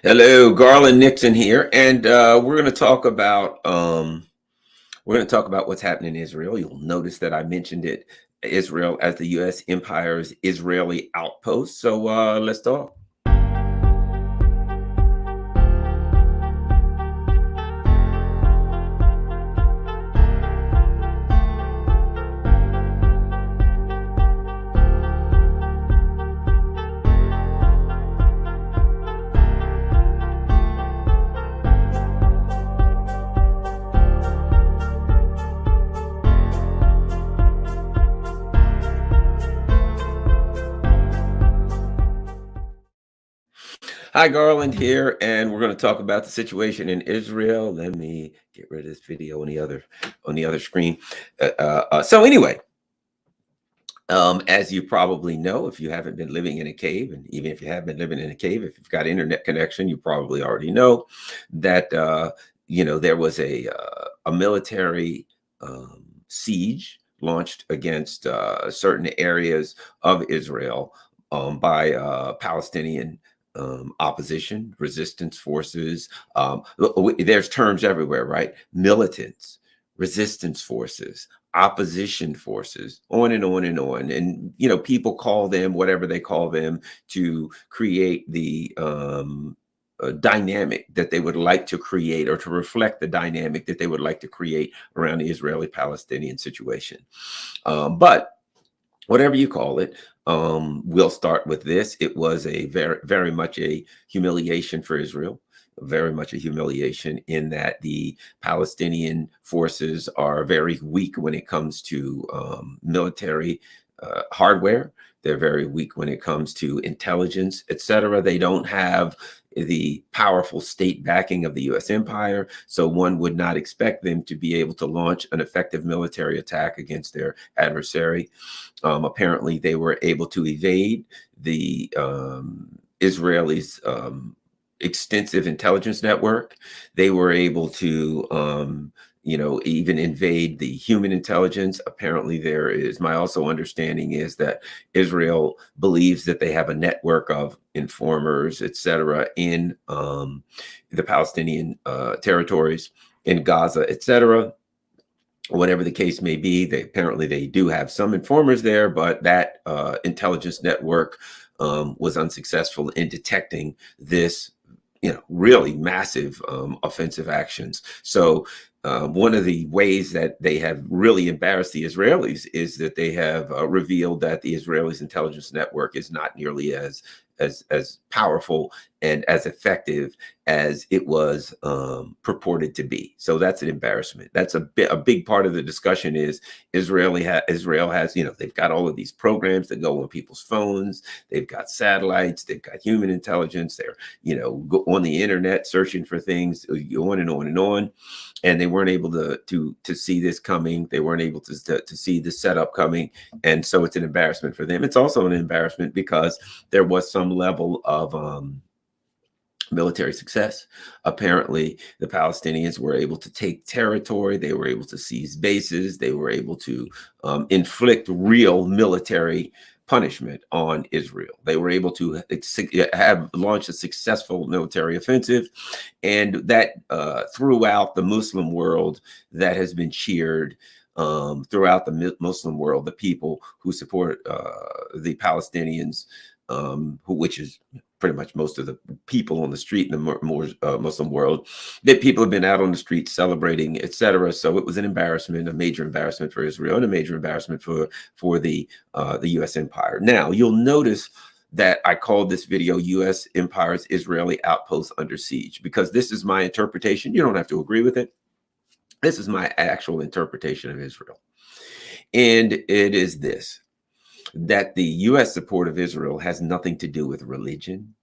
Hello, Garland Nixon here, and we're going to talk about what's happening in Israel. You'll notice that I mentioned Israel as the U.S. empire's Israeli outpost. So let's talk. Hi, Garland here, and we're going to talk about the situation in Israel. Let me get rid of this video on the other screen. So anyway, as you probably know, if you haven't been living in a cave, and even if you have been living in a cave, if you've got internet connection, you probably already know that there was a military siege launched against certain areas of Israel by Palestinian opposition, resistance forces. There's terms everywhere, right? Militants, resistance forces, opposition forces, on and on and on. And, people call them whatever they call them to create the dynamic that they would like to create, or to reflect the dynamic that they would like to create around the Israeli-Palestinian situation. But whatever you call it, we'll start with this. It was a very, very much a humiliation for Israel, very much a humiliation in that the Palestinian forces are very weak when it comes to military hardware. They're very weak when it comes to intelligence, etc. They don't have the powerful state backing of the U.S. empire, so one would not expect them to be able to launch an effective military attack against their adversary. Apparently, they were able to evade the Israelis' extensive intelligence network. They were able to even invade the human intelligence. Apparently my also understanding is that Israel believes that they have a network of informers, etc., in the Palestinian territories, in Gaza, etc. Whatever the case may be, they do have some informers there, but that intelligence network was unsuccessful in detecting this really massive offensive actions. So one of the ways that they have really embarrassed the Israelis is that they have revealed that the Israelis' intelligence network is not nearly as powerful and as effective as it was purported to be. So that's an embarrassment. That's a big part of the discussion is Israel has, they've got all of these programs that go on people's phones. They've got satellites. They've got human intelligence. They're, go on the internet searching for things, on and on and on. And they weren't able to see this coming. They weren't able to see the setup coming. And so it's an embarrassment for them. It's also an embarrassment because there was some level of military success. Apparently, the Palestinians were able to take territory. They were able to seize bases. They were able to inflict real military punishment on Israel. They were able to have launched a successful military offensive, and that throughout the Muslim world, that has been cheered. Throughout the Muslim world, the people who support the Palestinians, which is pretty much most of the people on the street in the more Muslim world, that people have been out on the street celebrating, etc. So it was an embarrassment, a major embarrassment for Israel, and a major embarrassment for the U.S. empire. Now, you'll notice that I called this video U.S. Empire's Israeli Outpost Under Siege, because this is my interpretation. You don't have to agree with it. This is my actual interpretation of Israel. And it is this: that the U.S. support of Israel has nothing to do with religion.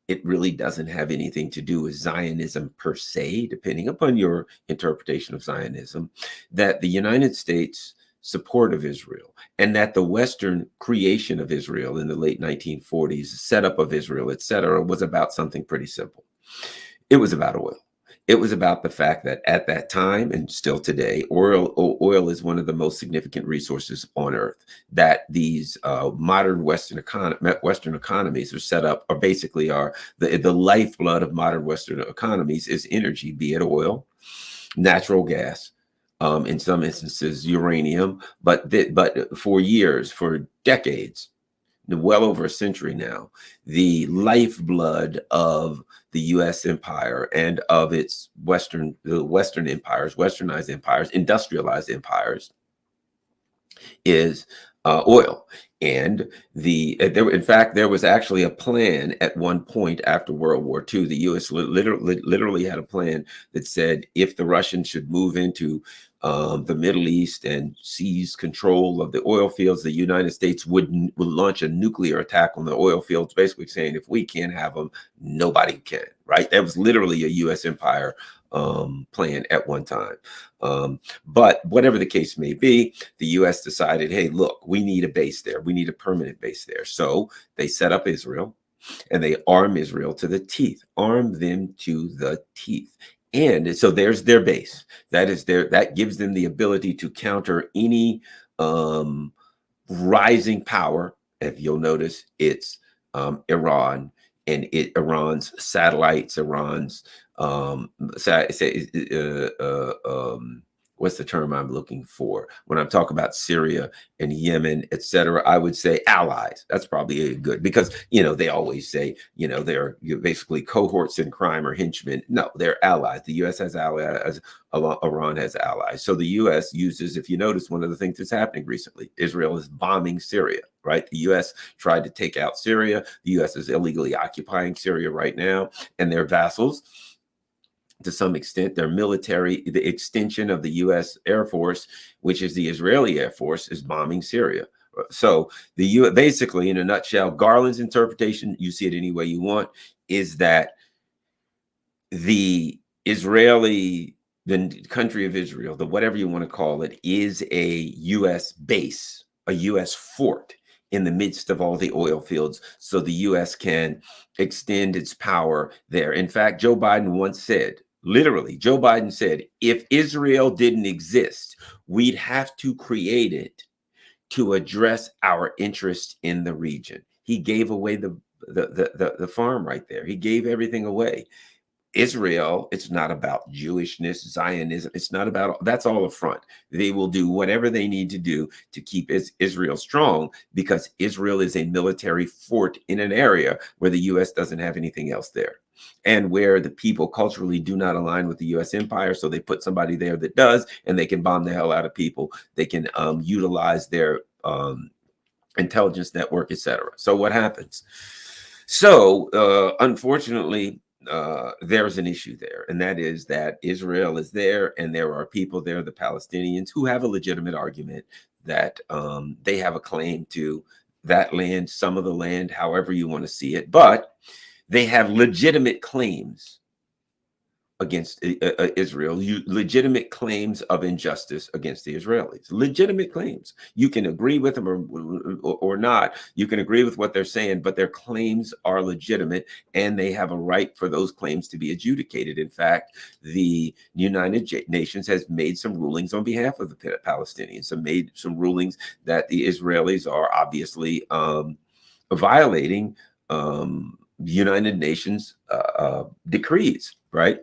It really doesn't have anything to do with Zionism per se, depending upon your interpretation of Zionism. That the United States support of Israel, and that the Western creation of Israel in the late 1940s, setup of Israel, etc., was about something pretty simple. It was about oil. It was about the fact that at that time, and still today, oil is one of the most significant resources on earth. That these modern Western economies are set up, or basically are the lifeblood of modern Western economies is energy, be it oil, natural gas, in some instances uranium, but for years, for decades, well over a century now, the lifeblood of the U.S. empire and of its Western empires, westernized empires, industrialized empires, is oil. And in fact, there was actually a plan at one point after World War II. The U.S. literally had a plan that said if the Russians should move into the Middle East and seize control of the oil fields, the United States would launch a nuclear attack on the oil fields, basically saying if we can't have them, nobody can. Right? That was literally a U.S. empire plan at one time. But whatever the case may be, the U.S. decided, hey, look, we need a base there. We need a permanent base there. So they set up Israel, and they arm Israel to the teeth, arm them to the teeth. And so there's their base. That gives them the ability to counter any rising power. If you'll notice, it's Iran and Iran's satellites, Iran's what's the term I'm looking for when I'm talking about Syria and Yemen, etc. I would say allies. That's probably good, because they always say they're basically cohorts in crime or henchmen. No, they're allies. The U.S. has allies. Iran has allies. So the U.S. uses, if you notice, one of the things that's happening recently, Israel is bombing Syria. Right, the U.S. tried to take out Syria. The U.S. is illegally occupying Syria right now, and their vassals, to some extent, their military, the extension of the U.S. Air Force, which is the Israeli Air Force, is bombing Syria. So the U.S. basically, in a nutshell, Garland's interpretation, you see it any way you want, is that the country of Israel, the whatever you want to call it, is a U.S. base, a U.S. fort in the midst of all the oil fields, so the U.S. can extend its power there. In fact, Joe Biden once said, literally, Joe Biden said, if Israel didn't exist, we'd have to create it to address our interest in the region. He gave away the farm right there. He gave everything away. Israel, it's not about Jewishness, Zionism. It's not about, that's all a front. They will do whatever they need to do to keep Israel strong, because Israel is a military fort in an area where the U.S. doesn't have anything else there, and where the people culturally do not align with the U.S. empire. So they put somebody there that does, and they can bomb the hell out of people. They can utilize their intelligence network, etc. So what happens? So unfortunately, there's an issue there, and that is that Israel is there, and there are people there, the Palestinians, who have a legitimate argument that they have a claim to that land, some of the land, however you want to see it, but they have legitimate claims against Israel, legitimate claims of injustice against the Israelis, legitimate claims. You can agree with them or not. You can agree with what they're saying, but their claims are legitimate, and they have a right for those claims to be adjudicated. In fact, the United Nations has made some rulings on behalf of the Palestinians, and made some rulings that the Israelis are obviously violating United Nations decrees, right?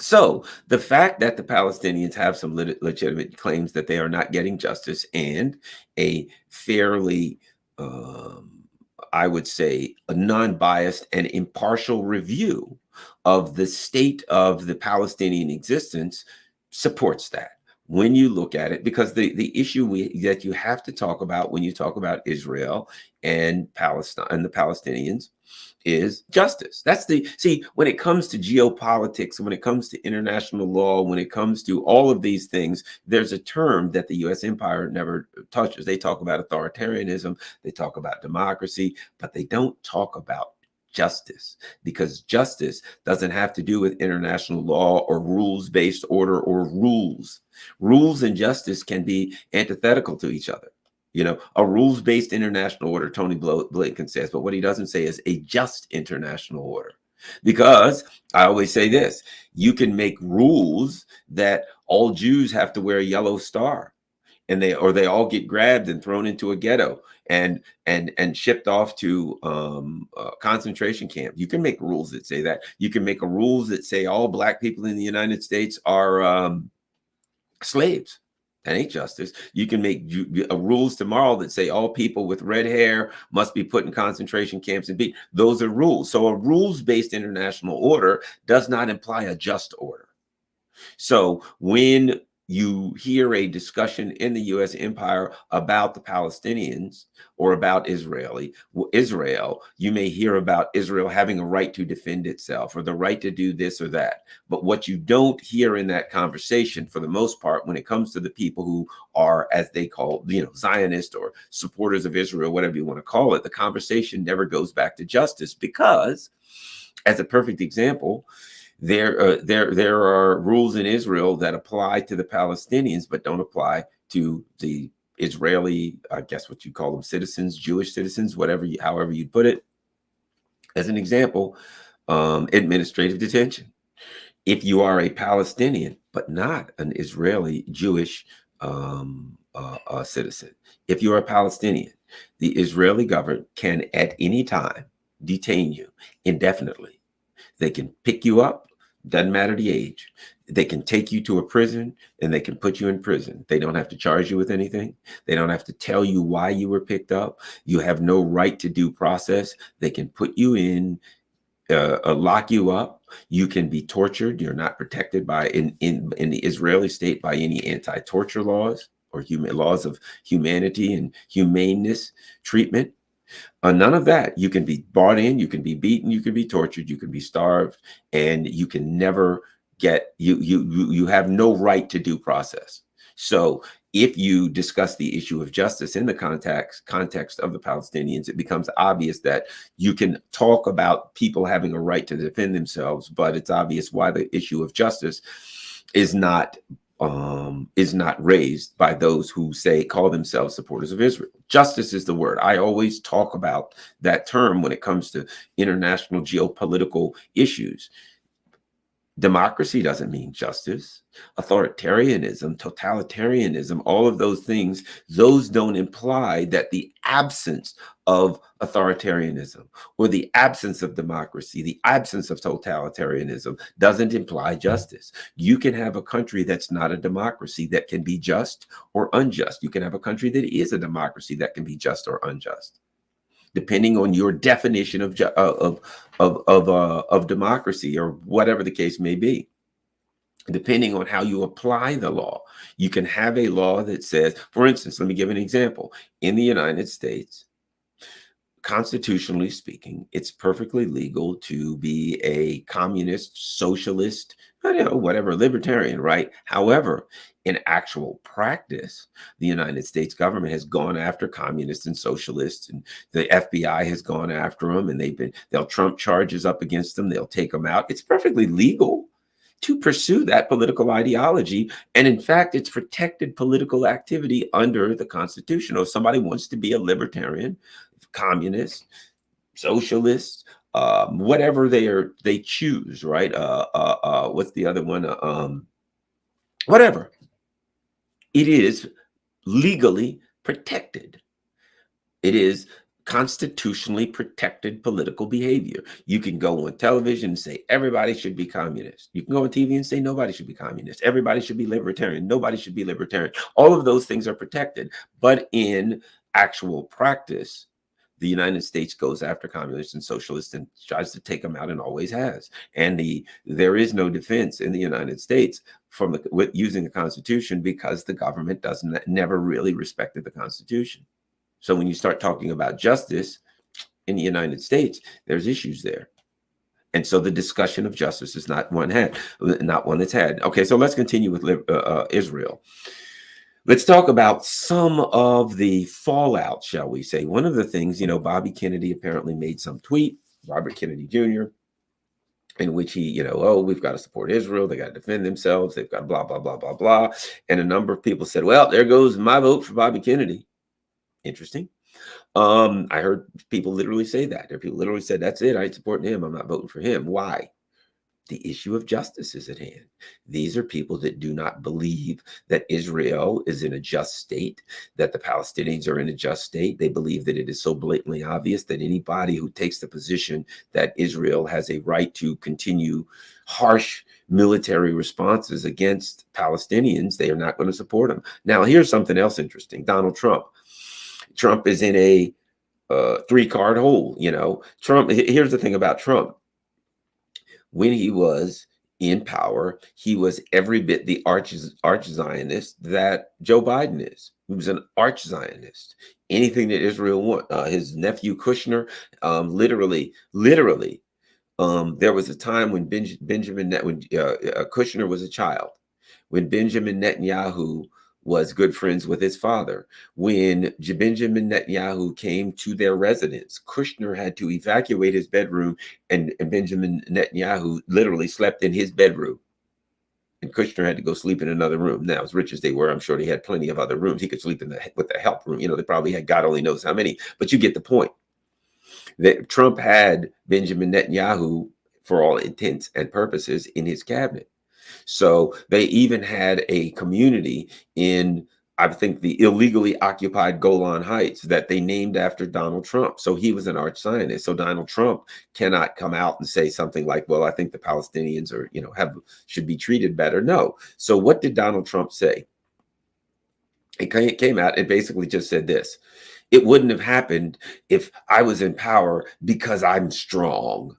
So the fact that the Palestinians have some legitimate claims that they are not getting justice, and a fairly, I would say, a non-biased and impartial review of the state of the Palestinian existence supports that. When you look at it, because the issue that you have to talk about when you talk about Israel and Palestine and the Palestinians is justice. That's when it comes to geopolitics, when it comes to international law, when it comes to all of these things, there's a term that the U.S. empire never touches. They talk about authoritarianism, they talk about democracy, but they don't talk about justice, because justice doesn't have to do with international law or rules-based order or rules. Rules and justice can be antithetical to each other. A rules-based international order, Tony Blinken says, but what he doesn't say is a just international order. Because I always say this, you can make rules that all Jews have to wear a yellow star, and they all get grabbed and thrown into a ghetto and shipped off to concentration camp. You can make rules that say that. You can make a rules that say all black people in the United States are slaves. That ain't justice. You can make rules tomorrow that say all people with red hair must be put in concentration camps and beat. Those are rules. So a rules-based international order does not imply a just order. So when you hear a discussion in the U.S. empire about the Palestinians or about Israel, you may hear about Israel having a right to defend itself or the right to do this or that. But what you don't hear in that conversation, for the most part, when it comes to the people who are, as they call, Zionist or supporters of Israel, whatever you want to call it, the conversation never goes back to justice because, as a perfect example, there are rules in Israel that apply to the Palestinians, but don't apply to the Israeli, I guess what you call them, citizens, Jewish citizens, however you put it. As an example, administrative detention. If you are a Palestinian, but not an Israeli Jewish citizen, if you're a Palestinian, the Israeli government can at any time detain you indefinitely. They can pick you up, doesn't matter the age. They can take you to a prison and they can put you in prison. They don't have to charge you with anything. They don't have to tell you why you were picked up. You have no right to due process. They can put you in, lock you up. You can be tortured. You're not protected by in the Israeli state by any anti-torture laws or laws of humanity and humaneness treatment. None of that. You can be brought in, you can be beaten, you can be tortured, you can be starved, and you can never get, you have no right to due process. So if you discuss the issue of justice in the context of the Palestinians, it becomes obvious that you can talk about people having a right to defend themselves, but it's obvious why the issue of justice is not raised by those who call themselves supporters of Israel. Justice is the word. I always talk about that term when it comes to international geopolitical issues. Democracy doesn't mean justice. Authoritarianism, totalitarianism, all of those things, those don't imply that the absence of authoritarianism or the absence of democracy, the absence of totalitarianism doesn't imply justice. You can have a country that's not a democracy that can be just or unjust. You can have a country that is a democracy that can be just or unjust, depending on your definition of democracy or whatever the case may be. Depending on how you apply the law, you can have a law that says, for instance, let me give an example. In the United States, constitutionally speaking, it's perfectly legal to be a communist, socialist, whatever, libertarian, right? However, in actual practice, the United States government has gone after communists and socialists, and the FBI has gone after them, and they'll trump charges up against them. They'll take them out. It's perfectly legal to pursue that political ideology. And in fact, it's protected political activity under the Constitution. Or if somebody wants to be a libertarian, communist, socialist, whatever they choose, right? What's the other one? Whatever. It is legally protected. It is constitutionally protected political behavior. You can go on television and say everybody should be communist. You can go on TV and say nobody should be communist. Everybody should be libertarian. Nobody should be libertarian. All of those things are protected. But in actual practice, the United States goes after communists and socialists and tries to take them out and always has. And there is no defense in the United States with using the Constitution because the government never really respected the Constitution. So when you start talking about justice in the United States, there's issues there. And so the discussion of justice is not one that's had. Okay, so let's continue with Israel. Let's talk about some of the fallout, shall we say. One of the things, Bobby Kennedy apparently made some tweet, Robert Kennedy Jr., in which he, we've got to support Israel. They got to defend themselves. They've got blah, blah, blah, blah, blah. And a number of people said, well, there goes my vote for Bobby Kennedy. Interesting. I heard people literally say that. There are people literally said, "That's it. I ain't supporting him. I'm not voting for him." Why? The issue of justice is at hand. These are people that do not believe that Israel is in a just state, that the Palestinians are in a just state. They believe that it is so blatantly obvious that anybody who takes the position that Israel has a right to continue harsh military responses against Palestinians, they are not going to support them. Now, here's something else interesting. Donald Trump. Trump is in a three-card hole. Trump. Here's the thing about Trump. When he was in power, he was every bit the arch Zionist that Joe Biden is. He was an arch Zionist. Anything that Israel want. His nephew Kushner, literally, there was a time when Kushner was a child, when Benjamin Netanyahu was good friends with his father. When Benjamin Netanyahu came to their residence, Kushner had to evacuate his bedroom, and Benjamin Netanyahu literally slept in his bedroom. And Kushner had to go sleep in another room. Now, as rich as they were, I'm sure they had plenty of other rooms. He could sleep with the help room. They probably had God only knows how many, but you get the point. That Trump had Benjamin Netanyahu, for all intents and purposes, in his cabinet. So they even had a community in, I think, the illegally occupied Golan Heights that they named after Donald Trump. So he was an arch Zionist. So Donald Trump cannot come out and say something like, well, I think the Palestinians are, should be treated better. No. So what did Donald Trump say? It came out and basically just said this: it wouldn't have happened if I was in power because I'm strong.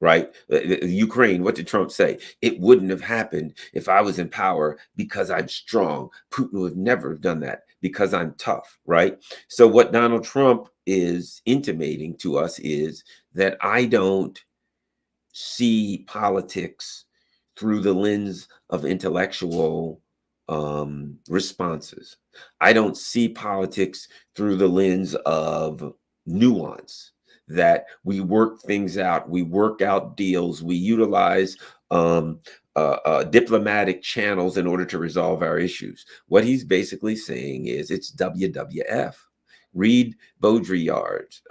Right? Ukraine, what did Trump say? It wouldn't have happened if I was in power because I'm strong. Putin would never have done that because I'm tough, right? So what Donald Trump is intimating to us is that I don't see politics through the lens of intellectual responses. I don't see politics through the lens of nuance, that we work things out, we work out deals, we utilize diplomatic channels in order to resolve our issues. What he's basically saying is it's WWF. Read Baudrillard's,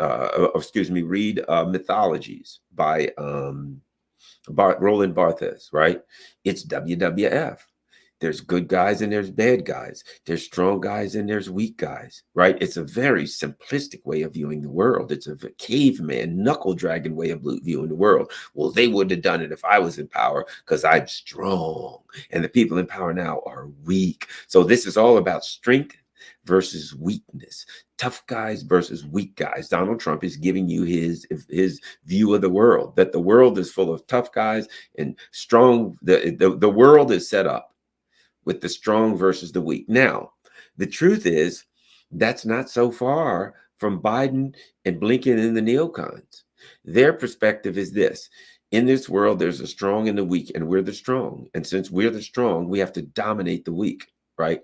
read Mythologies by Roland Barthes, right? It's WWF. There's good guys and there's bad guys. There's strong guys and there's weak guys, right? It's a very simplistic way of viewing the world. It's a caveman, knuckle dragon way of viewing the world. Well, they wouldn't have done it if I was in power because I'm strong. And the people in power now are weak. So this is all about strength versus weakness. Tough guys versus weak guys. Donald Trump is giving you his view of the world, that the world is full of tough guys and strong. The world is set up with the strong versus the weak. Now, the truth is that's not so far from Biden and Blinken and the neocons. Their perspective is this: in this world, there's a strong and the weak, and we're the strong. And since we're the strong, we have to dominate the weak, right?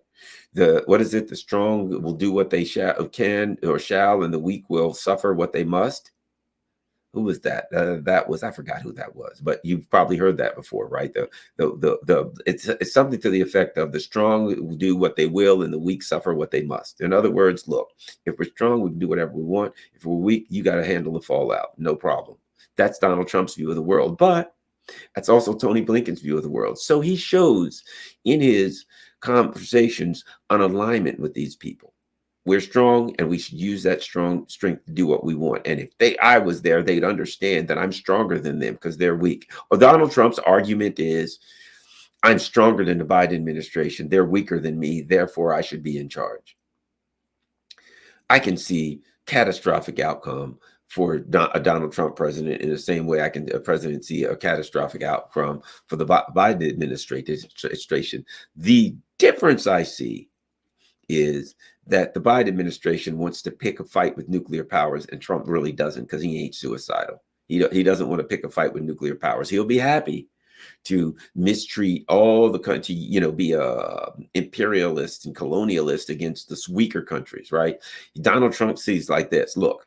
What is it? The strong will do what they can or shall, and the weak will suffer what they must. Who was that? I forgot who that was, but you've probably heard that before, right? It's something to the effect of the strong do what they will and the weak suffer what they must. In other words, look, if we're strong, we can do whatever we want. If we're weak, you got to handle the fallout. No problem. That's Donald Trump's view of the world, but that's also Tony Blinken's view of the world. So he shows in his conversations an alignment with these people. We're strong and we should use that strength to do what we want. And if I was there, they'd understand that I'm stronger than them because they're weak. Or Donald Trump's argument is, I'm stronger than the Biden administration. They're weaker than me. Therefore, I should be in charge. I can see catastrophic outcome for a Donald Trump president in the same way a president see a catastrophic outcome for the Biden administration. The difference I see is that the Biden administration wants to pick a fight with nuclear powers, and Trump really doesn't, because he ain't suicidal. He doesn't want to pick a fight with nuclear powers. He'll be happy to mistreat all the country, be a imperialist and colonialist against the weaker countries, right? Donald Trump sees like this: look,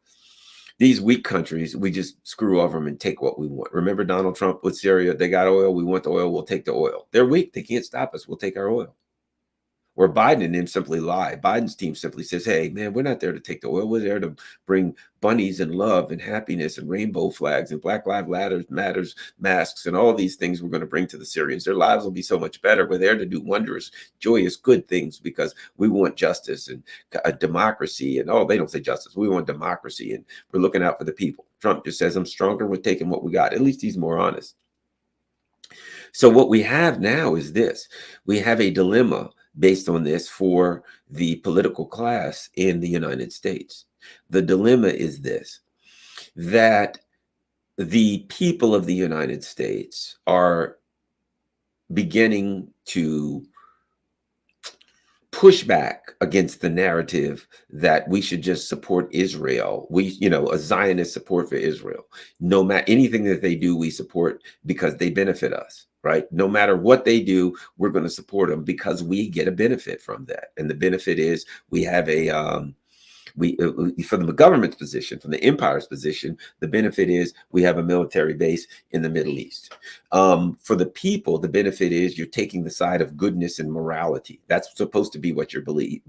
these weak countries, we just screw over them and take what we want. Remember Donald Trump with Syria? They got oil. We want the oil. We'll take the oil. They're weak. They can't stop us. We'll take our oil. Where Biden and him simply lie. Biden's team simply says, hey, man, we're not there to take the oil. We're there to bring bunnies and love and happiness and rainbow flags and Black Lives Matters masks and all these things we're going to bring to the Syrians. Their lives will be so much better. We're there to do wondrous, joyous, good things because we want justice and a democracy. And they don't say justice. We want democracy. And we're looking out for the people. Trump just says, I'm stronger. We're taking what we got. At least he's more honest. So what we have now is this. We have a dilemma based on this for the political class in the United States. The dilemma is this, that the people of the United States are beginning to push back against the narrative that we should just support Israel. A Zionist support for Israel. No matter anything that they do, we support because they benefit us, right? No matter what they do, we're going to support them because we get a benefit from that. And the benefit is we have from the government's position, from the empire's position, the benefit is we have a military base in the Middle East. For the people, the benefit is you're taking the side of goodness and morality. That's supposed to be what you believe.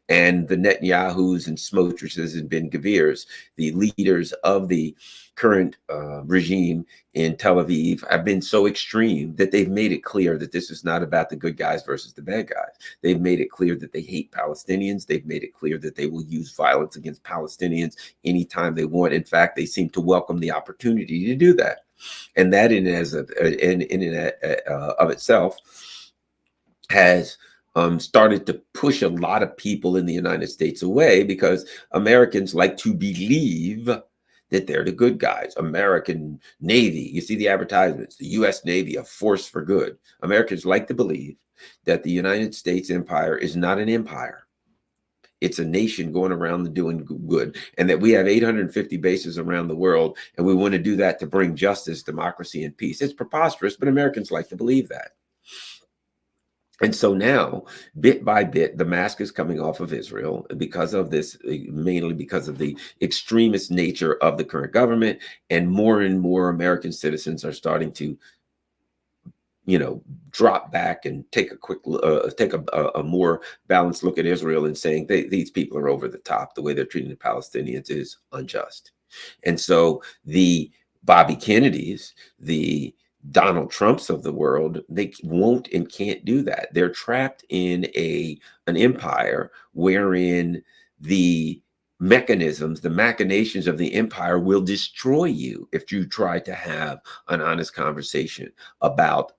And the Netanyahus and Smotriches and Ben Gavirs, the leaders of the current regime in Tel Aviv, have been so extreme that they've made it clear that this is not about the good guys versus the bad guys. They've made it clear that they hate Palestinians. They've made it clear that they will use violence against Palestinians anytime they want. In fact, they seem to welcome the opportunity to do that. And that in and of itself has started to push a lot of people in the United States away, because Americans like to believe that they're the good guys. American Navy, you see the advertisements, the U.S. Navy, a force for good. Americans like to believe that the United States empire is not an empire. It's a nation going around and doing good, and that we have 850 bases around the world, and we want to do that to bring justice, democracy, and peace. It's preposterous, but Americans like to believe that. And so now, bit by bit, the mask is coming off of Israel because of this, mainly because of the extremist nature of the current government. And more American citizens are starting to, drop back and take a more balanced look at Israel and saying these people are over the top. The way they're treating the Palestinians is unjust. And so the Bobby Kennedys, the Donald Trumps of the world, they won't and can't do that. They're trapped in an empire wherein the mechanisms, the machinations of the empire will destroy you if you try to have an honest conversation about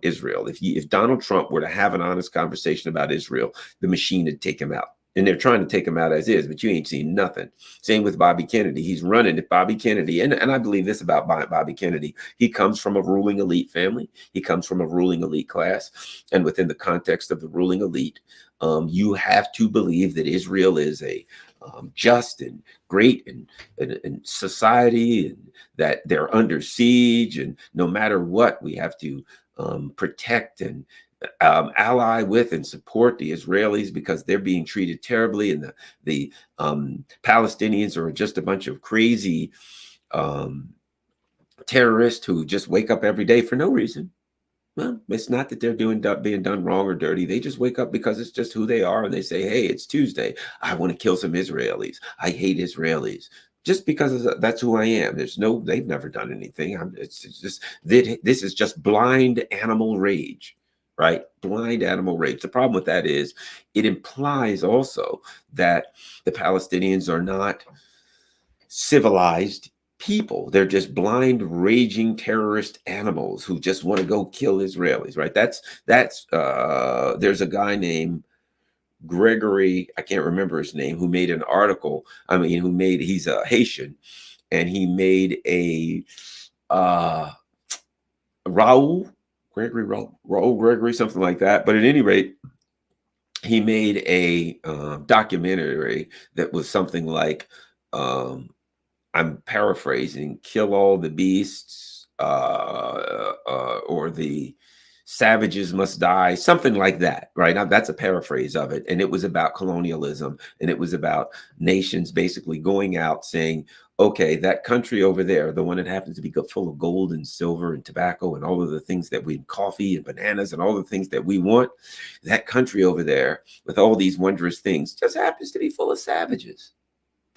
Israel. If Donald Trump were to have an honest conversation about Israel, the machine would take him out. And they're trying to take him out as is, but you ain't seen nothing. Same with Bobby Kennedy. He's running. If Bobby Kennedy, and I believe this about Bobby Kennedy, he comes from a ruling elite family. He comes from a ruling elite class. And within the context of the ruling elite, you have to believe that Israel is a just and great and society, and that they're under siege. And no matter what, we have to protect and ally with and support the Israelis because they're being treated terribly, and the Palestinians are just a bunch of crazy terrorists who just wake up every day for no reason. Well, it's not that they're being done wrong or dirty. They just wake up because it's just who they are, and they say, "Hey, it's Tuesday. I want to kill some Israelis. I hate Israelis." Just because that's who I am. They've never done anything. It's just this is just blind animal rage. Right? Blind animal rage. The problem with that is it implies also that the Palestinians are not civilized people. They're just blind, raging terrorist animals who just want to go kill Israelis, right? There's a guy named Gregory, I can't remember his name, who made an article. He's a Haitian, and he made a Raul Gregory, something like that. But at any rate, he made a documentary that was something like, I'm paraphrasing, "Kill All the Beasts," or savages must die, something like that, right? Now, that's a paraphrase of it. And it was about colonialism, and it was about nations basically going out saying, okay, that country over there, the one that happens to be full of gold and silver and tobacco and all of the things that we, coffee and bananas and all the things that we want, that country over there with all these wondrous things just happens to be full of savages.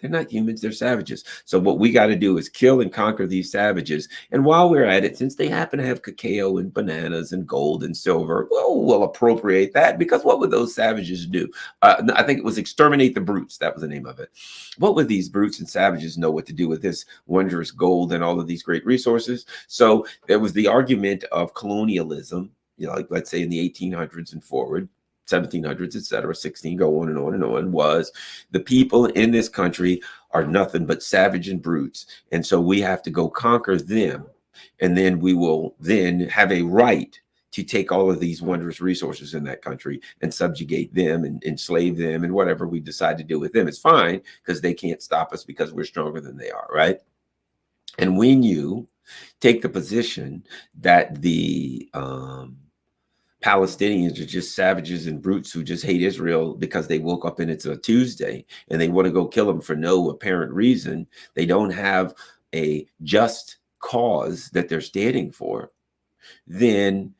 They're not humans, they're savages. So what we got to do is kill and conquer these savages. And while we're at it, since they happen to have cacao and bananas and gold and silver, well, we'll appropriate that, because what would those savages do? I think it was exterminate the brutes. That was the name of it. What would these brutes and savages know what to do with this wondrous gold and all of these great resources? So there was the argument of colonialism, like let's say in the 1800s and forward, 1700s, etc., 16, go on and on and on, was the people in this country are nothing but savage and brutes. And so we have to go conquer them. And then we will then have a right to take all of these wondrous resources in that country and subjugate them and enslave them, and whatever we decide to do with them is fine, because they can't stop us because we're stronger than they are, right? And when you take the position that the Palestinians are just savages and brutes who just hate Israel because they woke up and it's a Tuesday and they want to go kill them for no apparent reason, they don't have a just cause that they're standing for, then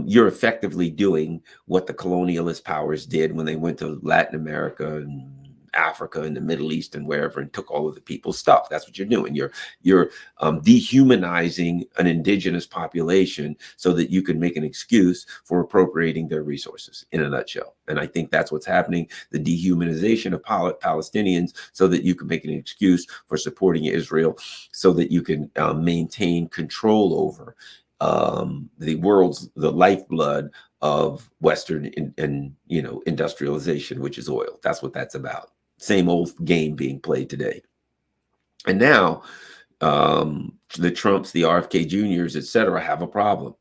you're effectively doing what the colonialist powers did when they went to Latin America and Africa and the Middle East and wherever and took all of the people's stuff. That's what you're doing. You're dehumanizing an indigenous population so that you can make an excuse for appropriating their resources, in a nutshell. And I think that's what's happening, the dehumanization of Palestinians, so that you can make an excuse for supporting Israel, so that you can maintain control over the lifeblood of Western industrialization, which is oil. That's what that's about. Same old game being played today. And now the Trumps, the RFK Juniors, etc., have a problem.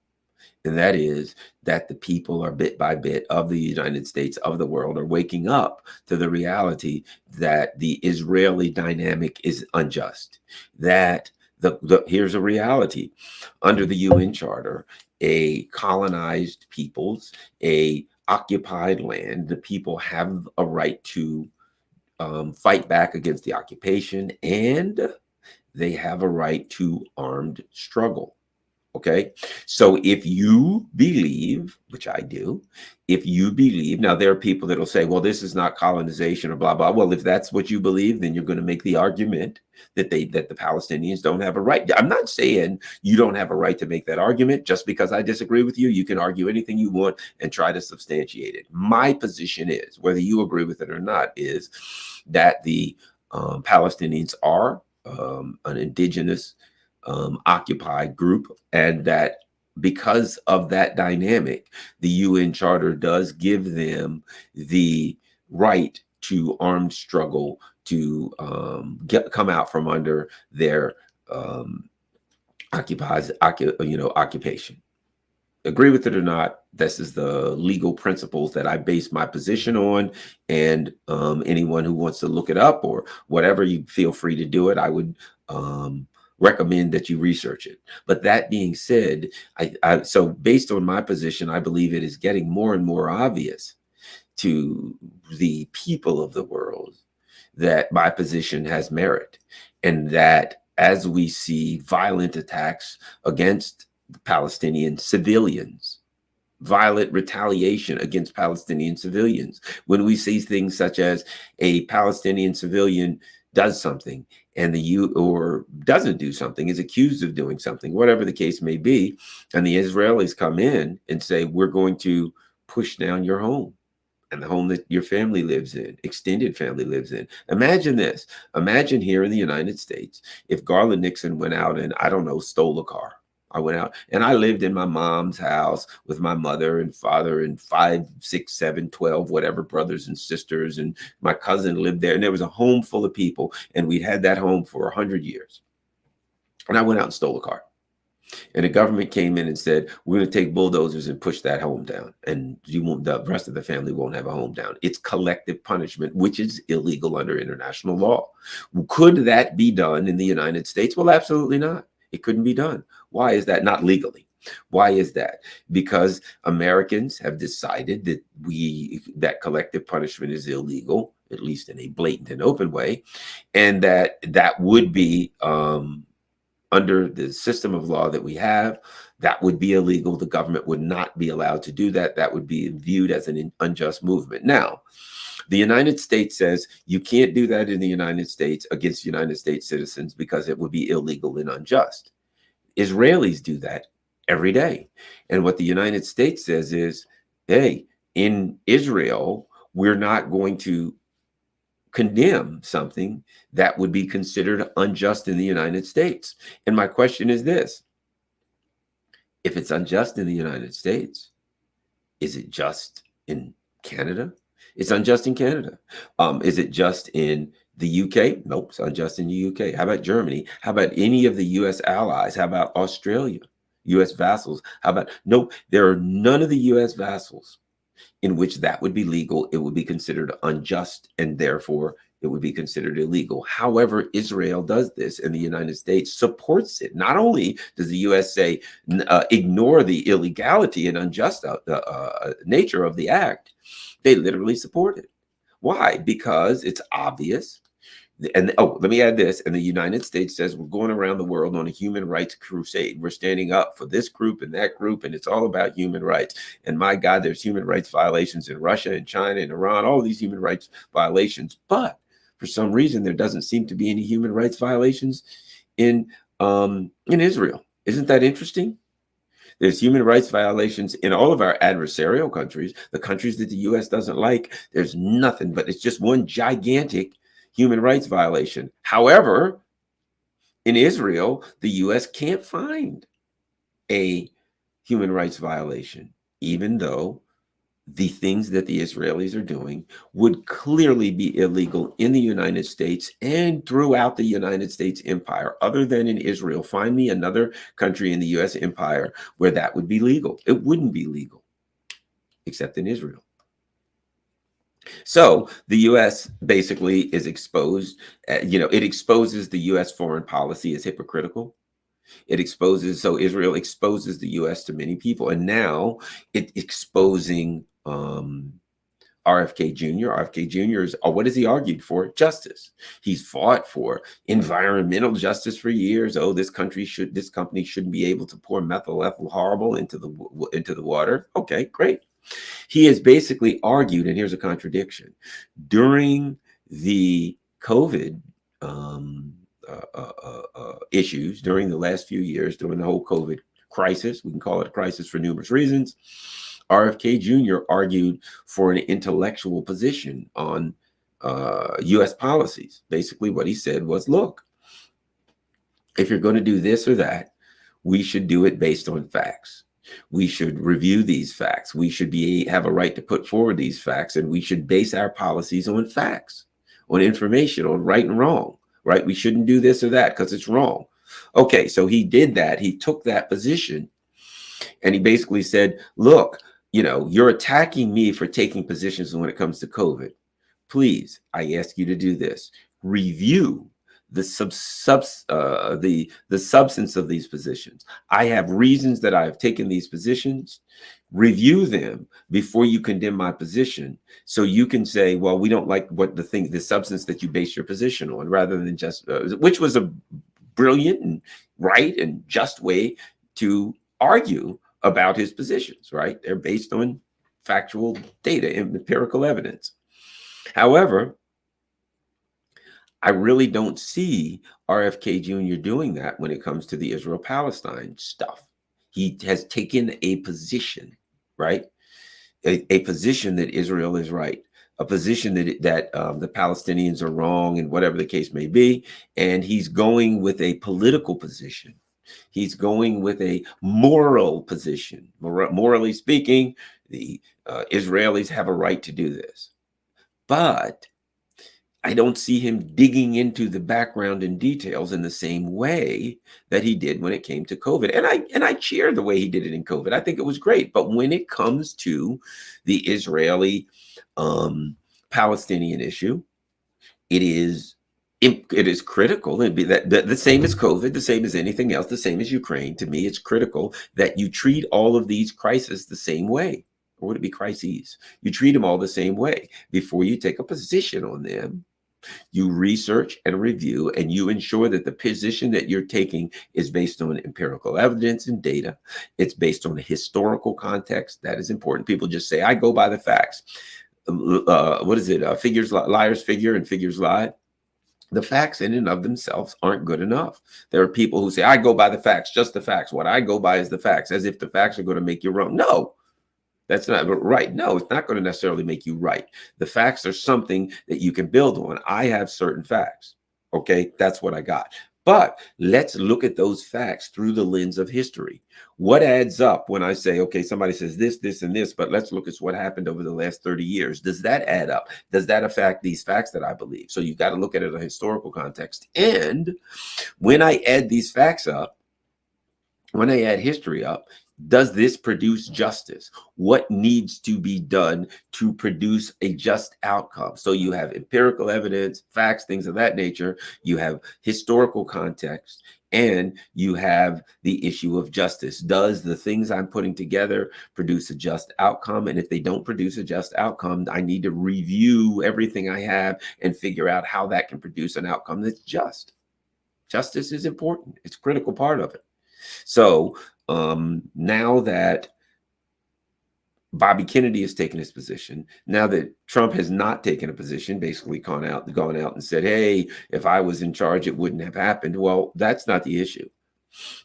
And that is that the people are bit by bit of the United States, of the world, are waking up to the reality that the Israeli dynamic is unjust. That here's a reality. Under the UN Charter, a colonized peoples, a occupied land, the people have a right to fight back against the occupation, and they have a right to armed struggle. Okay, so if you believe, which I do, if you believe, now there are people that will say, well, this is not colonization or blah, blah. Well, if that's what you believe, then you're going to make the argument that the Palestinians don't have a right. I'm not saying you don't have a right to make that argument. Just because I disagree with you, you can argue anything you want and try to substantiate it. My position is, whether you agree with it or not, is that the Palestinians are an indigenous occupied group, and that because of that dynamic, the UN Charter does give them the right to armed struggle, to come out from under their occupation. Agree with it or not, this is the legal principles that I base my position on. And anyone who wants to look it up or whatever, you feel free to do it. I would recommend that you research it. But that being said, so based on my position, I believe it is getting more and more obvious to the people of the world that my position has merit, and that as we see violent attacks against Palestinian civilians, violent retaliation against Palestinian civilians, when we see things such as a Palestinian civilian does something and or doesn't do something, is accused of doing something, whatever the case may be, and the Israelis come in and say, we're going to push down your home and the home that your family lives in, extended family lives in. Imagine this. Imagine here in the United States, if Garland Nixon went out and, I don't know, stole a car. I went out and I lived in my mom's house with my mother and father and 5, 6, 7, 12, whatever, brothers and sisters. And my cousin lived there, and there was a home full of people, and we'd had that home for 100 years. And I went out and stole a car. And the government came in and said, we're going to take bulldozers and push that home down. And the rest of the family won't have a home down. It's collective punishment, which is illegal under international law. Could that be done in the United States? Well, absolutely not. It couldn't be done. Why is that? Not legally. Why is that? Because Americans have decided that that collective punishment is illegal, at least in a blatant and open way, and that would be under the system of law that we have, that would be illegal. The government would not be allowed to do that. That would be viewed as an unjust movement. Now, the United States says you can't do that in the United States against United States citizens because it would be illegal and unjust. Israelis do that every day. And what the United States says is, hey, in Israel, we're not going to condemn something that would be considered unjust in the United States. And my question is this: if it's unjust in the United States, is it just in Canada? It's unjust in Canada. Is it just in the UK? Nope, it's unjust in the UK. How about Germany? How about any of the US allies? How about Australia? US vassals? How about, nope, there are none of the US vassals in which that would be legal. It would be considered unjust, and therefore it would be considered illegal. However, Israel does this, and the United States supports it. Not only does the US say, ignore the illegality and unjust nature of the act, they literally support it. Why? Because it's obvious. And oh, let me add this. And the United States says we're going around the world on a human rights crusade. We're standing up for this group and that group, and it's all about human rights. And my God, there's human rights violations in Russia and China and Iran, all these human rights violations. But for some reason, there doesn't seem to be any human rights violations in Israel. Isn't that interesting? There's human rights violations in all of our adversarial countries, the countries that the US doesn't like. There's nothing, but it's just one gigantic human rights violation. However, in Israel, the US can't find a human rights violation, even though the things that the Israelis are doing would clearly be illegal in the United States and throughout the United States empire. Other than in Israel, find me another country in the US empire where that would be legal. It wouldn't be legal, except in Israel. So the US basically is exposed, it exposes the US foreign policy as hypocritical. It exposes, so Israel exposes the US to many people. And now it's exposing RFK Jr. RFK Jr. is, what has he argued for? Justice. He's fought for environmental justice for years. Oh, this company shouldn't be able to pour methyl horrible into the water. Okay, great. He has basically argued, and here's a contradiction, during the COVID issues, during the last few years, during the whole COVID crisis, we can call it a crisis for numerous reasons, RFK Jr. argued for an intellectual position on US policies. Basically what he said was, look, if you're going to do this or that, we should do it based on facts. We should review these facts. We should have a right to put forward these facts, and we should base our policies on facts, on information, on right and wrong, right? We shouldn't do this or that because it's wrong. Okay, so he did that. He took that position, and he basically said, look, you're attacking me for taking positions when it comes to COVID. Please, I ask you to do this. Review the substance of these positions. I have reasons that I have taken these positions. Review them before you condemn my position, so you can say, well, we don't like the substance that you base your position on, rather than just, which was a brilliant and right and just way to argue about his positions, right? They're based on factual data and empirical evidence. However, I really don't see RFK Jr. doing that when it comes to the Israel-Palestine stuff. He has taken a position, right? A position that Israel is right, a position that the Palestinians are wrong, and whatever the case may be. And he's going with a political position. He's going with a moral position. Morally speaking, the Israelis have a right to do this. But I don't see him digging into the background and details in the same way that he did when it came to COVID. And I cheer the way he did it in COVID. I think it was great. But when it comes to the Israeli Palestinian issue, it is It is critical, and be that the same as COVID, the same as anything else, the same as Ukraine. To me, it's critical that you treat all of these crises the same way. Or would it be crises? You treat them all the same way. Before you take a position on them, you research and review, and you ensure that the position that you're taking is based on empirical evidence and data. It's based on a historical context. That is important. People just say, I go by the facts. What is it? Figures, liars figure and figures lie. The facts in and of themselves aren't good enough. There are people who say, I go by the facts, just the facts. What I go by is the facts, as if the facts are going to make you wrong. No, that's not right. No, it's not going to necessarily make you right. The facts are something that you can build on. I have certain facts. Okay, that's what I got. But let's look at those facts through the lens of history. What adds up when I say, okay, somebody says this, this, and this, but let's look at what happened over the last 30 years. Does that add up? Does that affect these facts that I believe? So you got to look at it in a historical context. And when I add these facts up, when I add history up, does this produce justice? What needs to be done to produce a just outcome? So you have empirical evidence, facts, things of that nature. You have historical context, and you have the issue of justice. Does the things I'm putting together produce a just outcome? And if they don't produce a just outcome, I need to review everything I have and figure out how that can produce an outcome that's just. Justice is important. It's a critical part of it. So now that Bobby Kennedy has taken his position, now that Trump has not taken a position, basically gone out and said, hey, if I was in charge, it wouldn't have happened. Well, that's not the issue.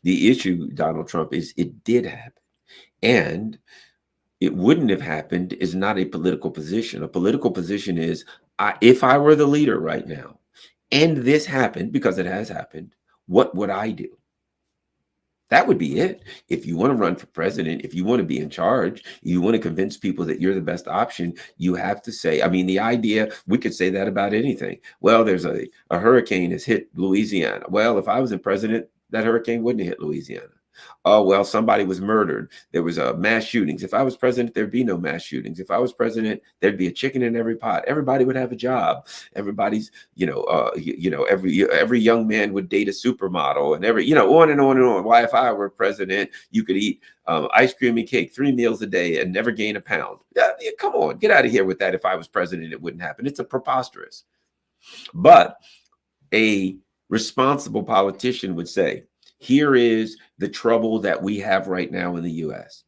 The issue, Donald Trump, is it did happen. And it wouldn't have happened is not a political position. A political position is, if I were the leader right now, and this happened, because it has happened, what would I do? That would be it. If you want to run for president, if you want to be in charge, you want to convince people that you're the best option, you have to say, I mean, the idea, we could say that about anything. Well, there's a hurricane has hit Louisiana. Well, if I was in president, that hurricane wouldn't have hit Louisiana. Oh, well, somebody was murdered. There was mass shootings. If I was president, there'd be no mass shootings. If I was president, there'd be a chicken in every pot. Everybody would have a job. Everybody's, every young man would date a supermodel, and on and on and on. Why, if I were president, you could eat ice cream and cake 3 meals a day and never gain a pound. Yeah, come on, get out of here with that. If I was president, it wouldn't happen. It's a preposterous. But a responsible politician would say, here is the trouble that we have right now in the US.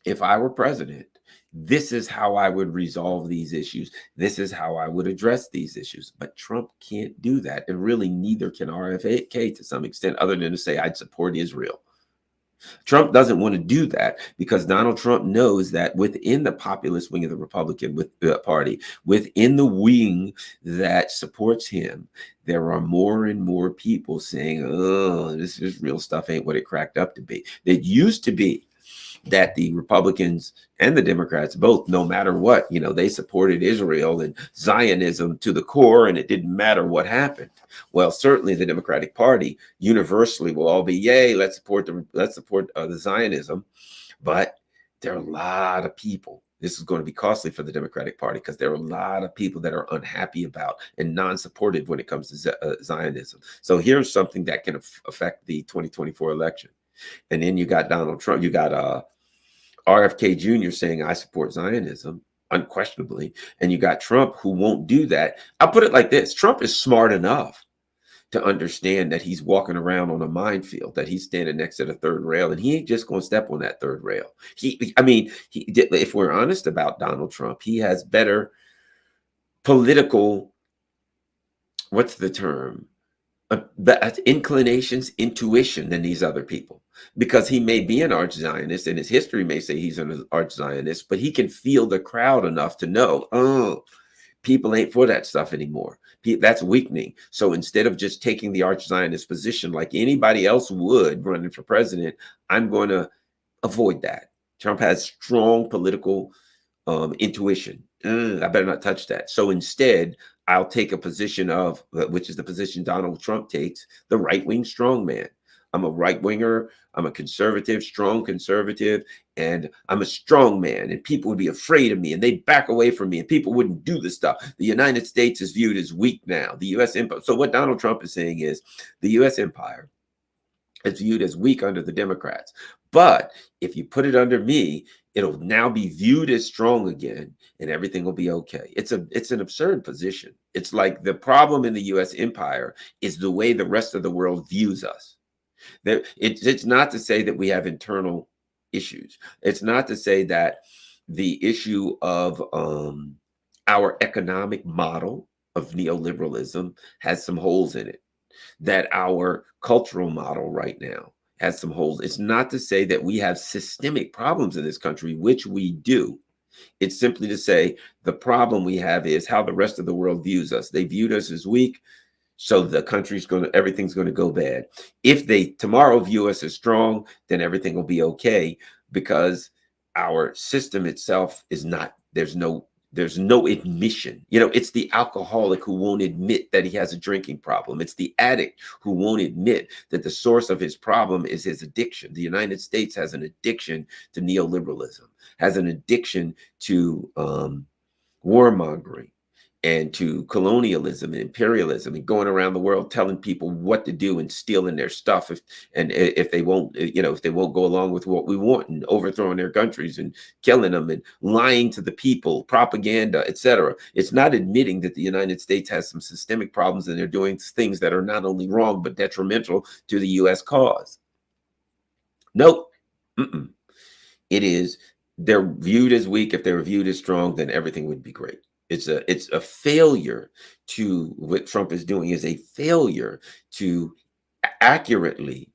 If I were president, this is how I would resolve these issues. This is how I would address these issues. But Trump can't do that. And really, neither can RFK to some extent, other than to say, I'd support Israel. Trump doesn't want to do that because Donald Trump knows that within the populist wing of the Republican Party, within the wing that supports him, there are more and more people saying, oh, this real stuff ain't what it cracked up to be. It used to be that the Republicans and the Democrats both, no matter what, they supported Israel and Zionism to the core, and it didn't matter what happened. Well, certainly the Democratic Party universally will all be, yay, let's support the Zionism. But there are a lot of people. This is going to be costly for the Democratic Party because there are a lot of people that are unhappy about and non-supportive when it comes to Zionism. So here's something that can affect the 2024 election. And then you got Donald Trump, you got RFK Jr. saying, I support Zionism, unquestionably. And you got Trump, who won't do that. I'll put it like this. Trump is smart enough to understand that he's walking around on a minefield, that he's standing next to the third rail, and he ain't just going to step on that third rail. If we're honest about Donald Trump, he has better political, what's the term? Inclinations, intuition than these other people, because he may be an arch Zionist and his history may say he's an arch Zionist, but he can feel the crowd enough to know, oh, people ain't for that stuff anymore. That's weakening. So instead of just taking the arch Zionist position like anybody else would running for president, I'm going to avoid that. Trump has strong political intuition. I better not touch that. So instead, I'll take a position of, which is the position Donald Trump takes, the right-wing strongman. I'm a right winger. I'm a conservative, strong conservative, and I'm a strong man. And people would be afraid of me, and they'd back away from me, and people wouldn't do the stuff. The United States is viewed as weak now. The U.S. empire. So what Donald Trump is saying is the U.S. empire is viewed as weak under the Democrats. But if you put it under me, it'll now be viewed as strong again, and everything will be okay. It's an absurd position. It's like the problem in the U.S. empire is the way the rest of the world views us. It's not to say that we have internal issues. It's not to say that the issue of our economic model of neoliberalism has some holes in it, that our cultural model right now has some holes. It's not to say that we have systemic problems in this country, which we do. It's simply to say the problem we have is how the rest of the world views us. They viewed us as weak, so the country's everything's going to go bad. If they tomorrow view us as strong, then everything will be okay, because our system itself is not, there's no admission. It's the alcoholic who won't admit that he has a drinking problem. It's the addict who won't admit that the source of his problem is his addiction. The United States has an addiction to neoliberalism, has an addiction to warmongering, and to colonialism and imperialism, and going around the world telling people what to do and stealing their stuff if they won't go along with what we want, and overthrowing their countries and killing them and lying to the people, propaganda, etc. It's not admitting that the United States has some systemic problems, and they're doing things that are not only wrong but detrimental to the U.S. cause. Nope. It is, they're viewed as weak. If they were viewed as strong, then everything would be great. It's a failure to, what Trump is doing is a failure to accurately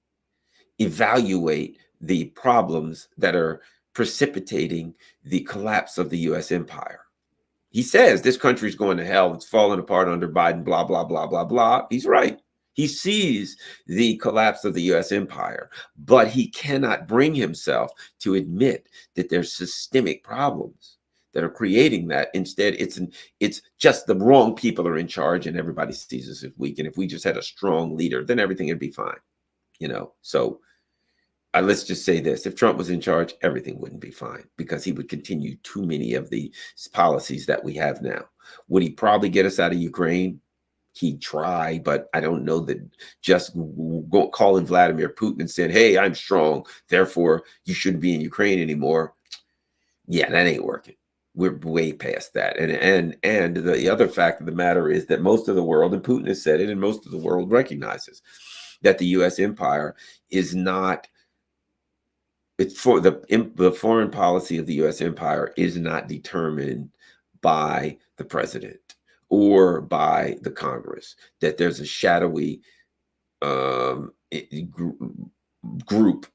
evaluate the problems that are precipitating the collapse of the U.S. empire. He says this country's going to hell. It's falling apart under Biden, blah, blah, blah, blah, blah. He's right. He sees the collapse of the U.S. empire, but he cannot bring himself to admit that there's systemic problems that are creating that. Instead, it's just the wrong people are in charge, and everybody sees us as weak. And if we just had a strong leader, then everything would be fine. So let's just say this: if Trump was in charge, everything wouldn't be fine, because he would continue too many of the policies that we have now. Would he probably get us out of Ukraine? He'd try, but I don't know that just calling Vladimir Putin and saying, "Hey, I'm strong, therefore you shouldn't be in Ukraine anymore." Yeah, that ain't working. We're way past that. And the other fact of the matter is that most of the world, and Putin has said it, and most of the world recognizes that the U.S. empire is not, it's for the foreign policy of the U.S. empire is not determined by the president or by the Congress, that there's a shadowy group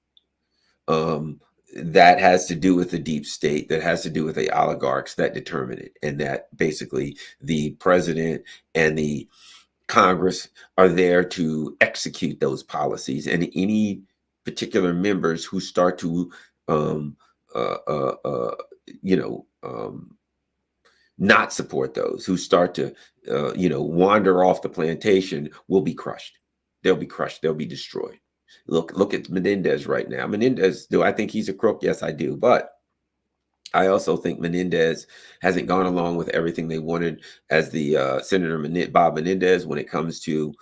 that has to do with the deep state, that has to do with the oligarchs that determine it, and that basically the president and the Congress are there to execute those policies, and any particular members who start to not support those, who start to wander off the plantation, will be crushed. They'll be crushed. They'll be destroyed. Look at Menendez right now. Menendez, do I think he's a crook? Yes, I do. But I also think Menendez hasn't gone along with everything they wanted as the Senator Bob Menendez when it comes to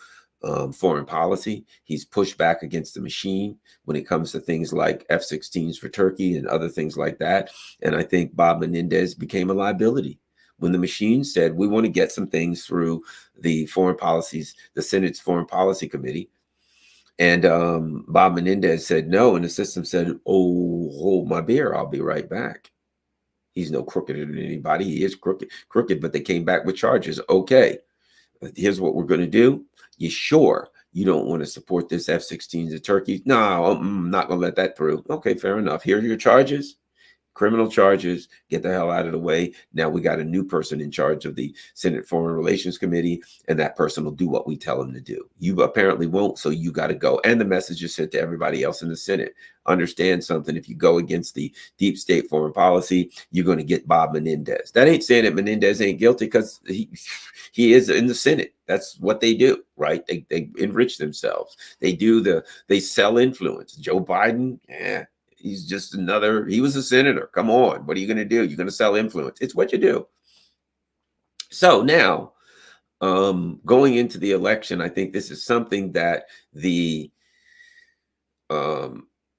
foreign policy. He's pushed back against the machine when it comes to things like F-16s for Turkey and other things like that. And I think Bob Menendez became a liability when the machine said, we want to get some things through the Senate's Foreign Policy Committee. And Bob Menendez said no, and the system said, "Oh, hold my beer, I'll be right back." He's no crookeder than anybody. He is crooked, but they came back with charges. Okay, here's what we're going to do. You sure you don't want to support this F-16s to Turkey? No, I'm not going to let that through. Okay, fair enough. Here are your charges. Criminal charges, get the hell out of the way. Now we got a new person in charge of the Senate Foreign Relations Committee, and that person will do what we tell him to do. You apparently won't, so you got to go. And the message is sent to everybody else in the Senate. Understand something. If you go against the deep state foreign policy, you're going to get Bob Menendez. That ain't saying that Menendez ain't guilty, because he is in the Senate. That's what they do, right? They enrich themselves. They sell influence. Joe Biden, he's just he was a senator. Come on. What are you going to do? You're going to sell influence. It's what you do. So now, going into the election, I think this is something that the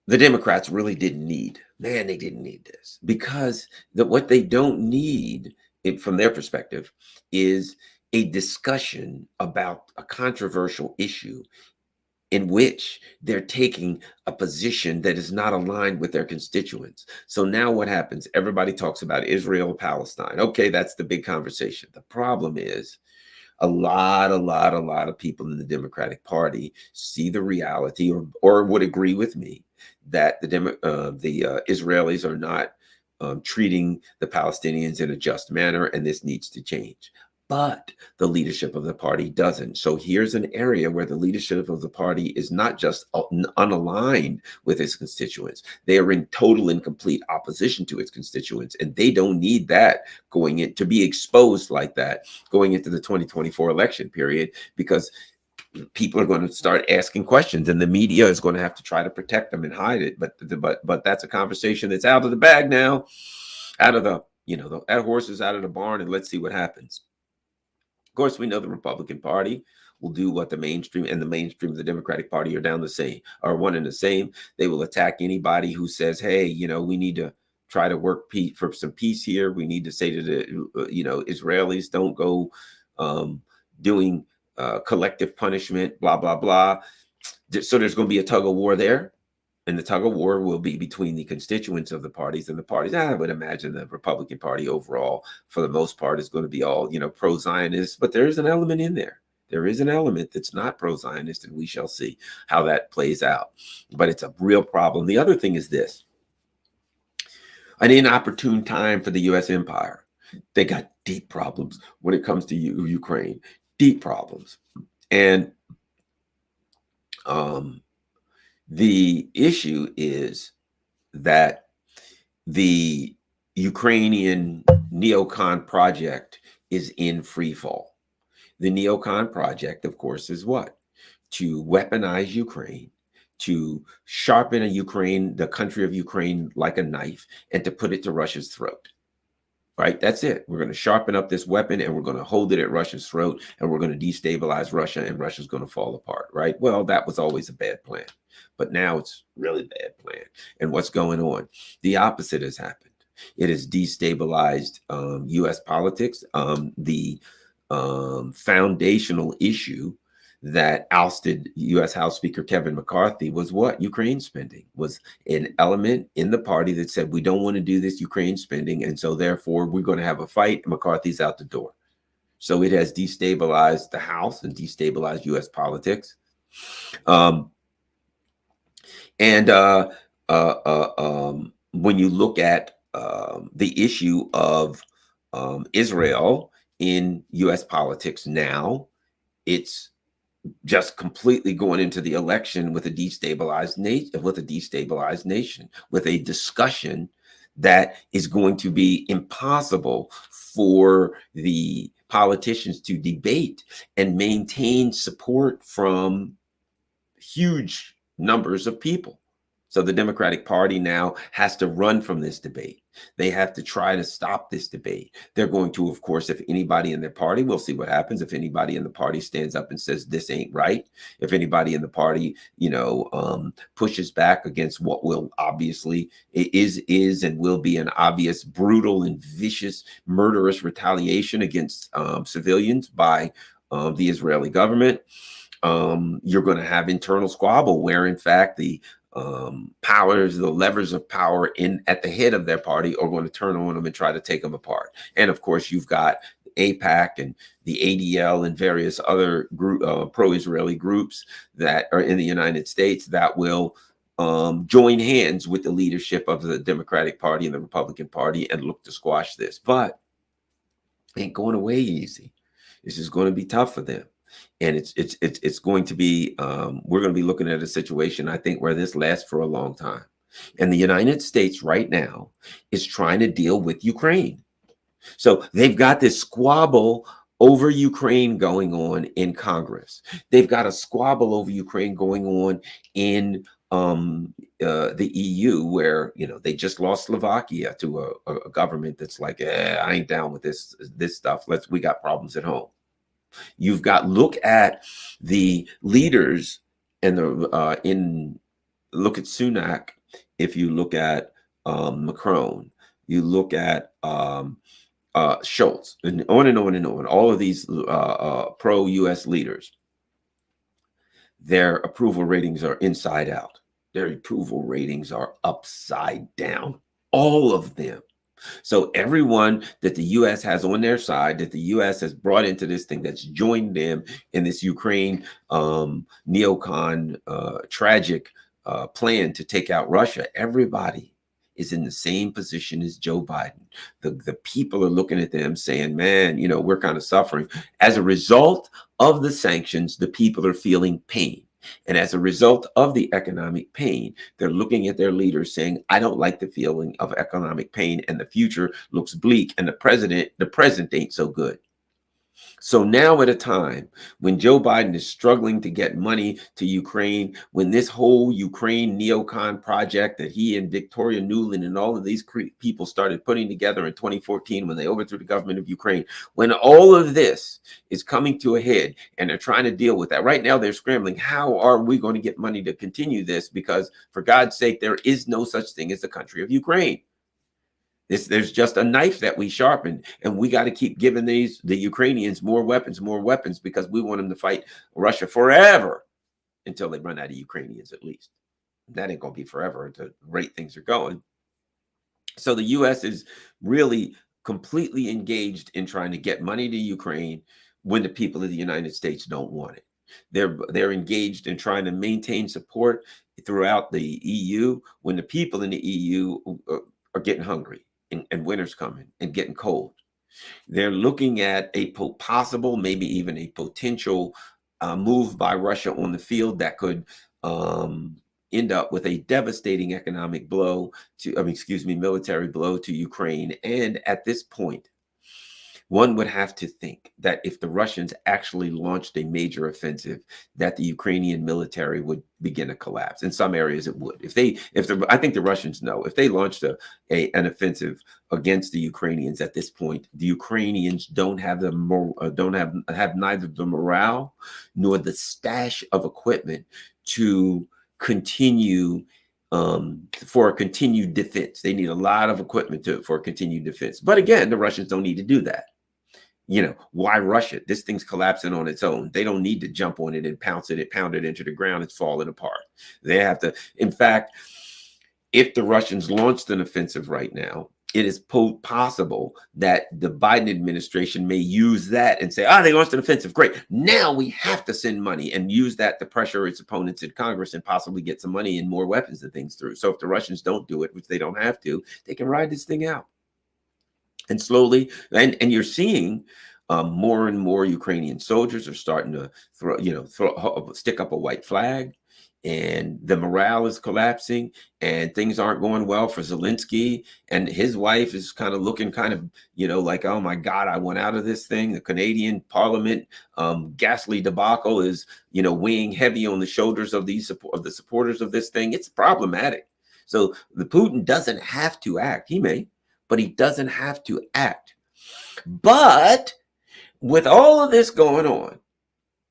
Democrats really didn't need. Man, they didn't need this, because what they don't need, from their perspective, is a discussion about a controversial issue in which they're taking a position that is not aligned with their constituents. So now what happens? Everybody talks about Israel, Palestine. Okay, that's the big conversation. The problem is, a lot of people in the Democratic Party see the reality, or would agree with me, that the Israelis are not treating the Palestinians in a just manner, and this needs to change. But the leadership of the party doesn't. So here's an area where the leadership of the party is not just unaligned with its constituents. They are in total and complete opposition to its constituents. And they don't need that going in to be exposed like that going into the 2024 election period, because people are going to start asking questions, and the media is going to have to try to protect them and hide it. But that's a conversation that's out of the bag now, out of that horse is out of the barn, and let's see what happens. Of course, we know the Republican Party will do what the mainstream of the Democratic Party are one and the same. They will attack anybody who says, hey, we need to try to work for some peace here. We need to say to the, Israelis, don't go doing collective punishment, blah, blah, blah. So there's going to be a tug of war there. And the tug of war will be between the constituents of the parties and the parties. I would imagine the Republican Party overall, for the most part, is going to be all, pro-Zionist. But there is an element in there. There is an element that's not pro-Zionist, and we shall see how that plays out. But it's a real problem. The other thing is this: an inopportune time for the U.S. empire. They got deep problems when it comes to Ukraine. Deep problems. And the issue is that the Ukrainian neocon project is in free fall. The neocon project, of course, is what? To weaponize Ukraine, to sharpen the country of Ukraine like a knife, and to put it to Russia's throat. Right? That's it. We're going to sharpen up this weapon, and we're going to hold it at Russia's throat, and we're going to destabilize Russia, and Russia's going to fall apart. Right? Well, that was always a bad plan, but now it's really bad plan. And what's going on? The opposite has happened. It has destabilized U.S. politics. The foundational issue that ousted U.S. House Speaker Kevin McCarthy was what? Ukraine spending was an element in the party that said, we don't want to do this Ukraine spending, and so therefore we're going to have a fight, and McCarthy's out the door. So it has destabilized the House and destabilized U.S. politics. When you look at the issue of Israel in U.S. politics now, it's just completely going into the election with a destabilized nation, with a discussion that is going to be impossible for the politicians to debate and maintain support from huge numbers of people. So the Democratic Party now has to run from this debate. They have to try to stop this debate. They're going to, of course, if anybody in their party, we'll see what happens. If anybody in the party stands up and says this ain't right, if anybody in the party, pushes back against what will obviously is and will be an obvious, brutal and vicious, murderous retaliation against civilians by the Israeli government, you're going to have internal squabble where, in fact, the levers of power at the head of their party are going to turn on them and try to take them apart. And of course, you've got AIPAC and the ADL and various other pro-Israeli groups that are in the United States that will join hands with the leadership of the Democratic Party and the Republican Party and look to squash this. But it ain't going away easy. This is going to be tough for them. And it's going to be, we're going to be looking at a situation, I think, where this lasts for a long time. And the United States right now is trying to deal with Ukraine. So they've got this squabble over Ukraine going on in Congress. They've got a squabble over Ukraine going on in the EU, where they just lost Slovakia to a government that's like, I ain't down with this stuff. We got problems at home. You've got, look at the leaders and look at Sunak. If you look at Macron, you look at Schultz, and on and on and on, all of these pro-US leaders, their approval ratings are inside out. Their approval ratings are upside down. All of them. So everyone that the U.S. has on their side, that the U.S. has brought into this thing, that's joined them in this Ukraine neocon tragic plan to take out Russia, everybody is in the same position as Joe Biden. The people are looking at them saying, man, we're kind of suffering. As a result of the sanctions, the people are feeling pain. And as a result of the economic pain, they're looking at their leaders saying, I don't like the feeling of economic pain, and the future looks bleak, and the present ain't so good. So now, at a time when Joe Biden is struggling to get money to Ukraine, when this whole Ukraine neocon project that he and Victoria Nuland and all of these people started putting together in 2014, when they overthrew the government of Ukraine, when all of this is coming to a head and they're trying to deal with that, right now they're scrambling. How are we going to get money to continue this? Because for God's sake, there is no such thing as the country of Ukraine. There's just a knife that we sharpened, and we got to keep giving the Ukrainians more weapons, because we want them to fight Russia forever until they run out of Ukrainians, at least. That ain't going to be forever at the rate things are going. So the U.S. is really completely engaged in trying to get money to Ukraine when the people of the United States don't want it. They're engaged in trying to maintain support throughout the EU when the people in the EU are getting hungry. And winter's coming and getting cold. They're looking at a possible, maybe even a potential move by Russia on the field that could end up with a devastating economic blow military blow to Ukraine. And at this point, one would have to think that if the Russians actually launched a major offensive, that the Ukrainian military would begin to collapse. In some areas, it would. I think the Russians know, if they launched an offensive against the Ukrainians at this point, the Ukrainians don't have have neither the morale nor the stash of equipment to continue for a continued defense. They need a lot of equipment for a continued defense. But again, the Russians don't need to do that. Why rush it? This thing's collapsing on its own. They don't need to jump on it and pound it into the ground. It's falling apart. They have to. In fact, if the Russians launched an offensive right now, it is possible that the Biden administration may use that and say, they launched an offensive. Great. Now we have to send money, and use that to pressure its opponents in Congress and possibly get some money and more weapons and things through. So if the Russians don't do it, which they don't have to, they can ride this thing out. And slowly, and you're seeing more and more Ukrainian soldiers are starting to stick up a white flag, and the morale is collapsing, and things aren't going well for Zelensky, and his wife is kind of looking like, oh my God, I went out of this thing. The Canadian Parliament ghastly debacle is weighing heavy on the shoulders of the supporters of this thing. It's problematic. So the Putin doesn't have to act. He may, but he doesn't have to act. But with all of this going on,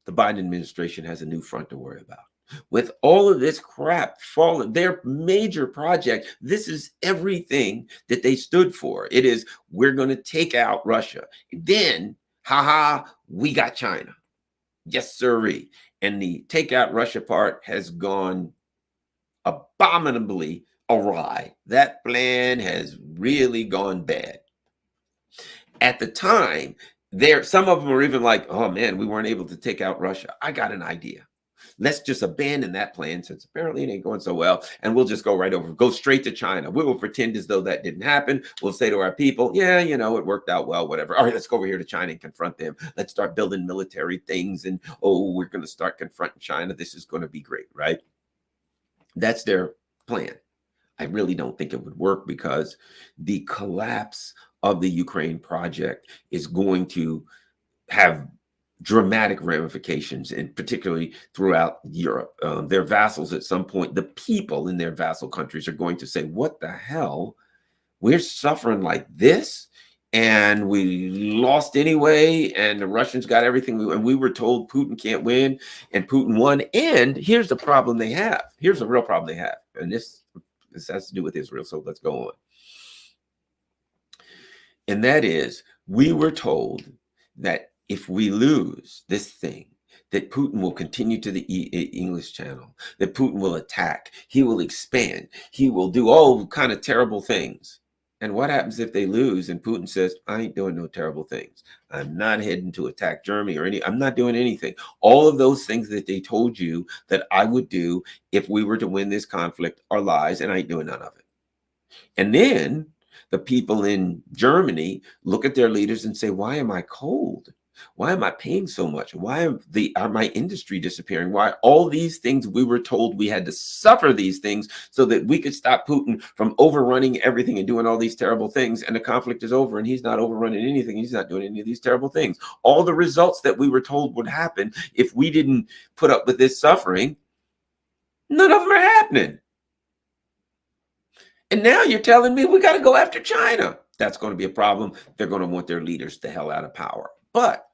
the Biden administration has a new front to worry about. With all of this crap falling, their major project, this is everything that they stood for. It is, we're going to take out Russia. Then, we got China. Yes, sirree. And the take out Russia part has gone abominably awry. That plan has really gone bad. At the time, some of them were even like, oh man, we weren't able to take out Russia. I got an idea. Let's just abandon that plan since apparently it ain't going so well. And we'll just go right over, go straight to China. We will pretend as though that didn't happen. We'll say to our people, yeah, you know, it worked out well, whatever. All right, let's go over here to China and confront them. Let's start building military things. And, oh, we're going to start confronting China. This is going to be great, right? That's their plan. I really don't think it would work because the collapse of the Ukraine project is going to have dramatic ramifications, and particularly throughout Europe. Their vassals at some point, the people in their vassal countries are going to say, what the hell? We're suffering like this and we lost anyway, and the Russians got everything, and we were told Putin can't win, and Putin won. And here's the problem they have. Here's the real problem they have. And this has to do with Israel, so let's go on. And that is, we were told that if we lose this thing, that Putin will continue to the English Channel, that Putin will attack, he will expand, he will do all kind of terrible things. And what happens if they lose and Putin says, I ain't doing no terrible things. I'm not heading to attack Germany or I'm not doing anything. All of those things that they told you that I would do if we were to win this conflict are lies, and I ain't doing none of it. And then the people in Germany look at their leaders and say, why am I cold? Why am I paying so much? Why are my industry disappearing? Why all these things we were told we had to suffer these things so that we could stop Putin from overrunning everything and doing all these terrible things, and the conflict is over and he's not overrunning anything. He's not doing any of these terrible things. All the results that we were told would happen if we didn't put up with this suffering, none of them are happening. And now you're telling me we got to go after China. That's going to be a problem. They're going to want their leaders the hell out of power. But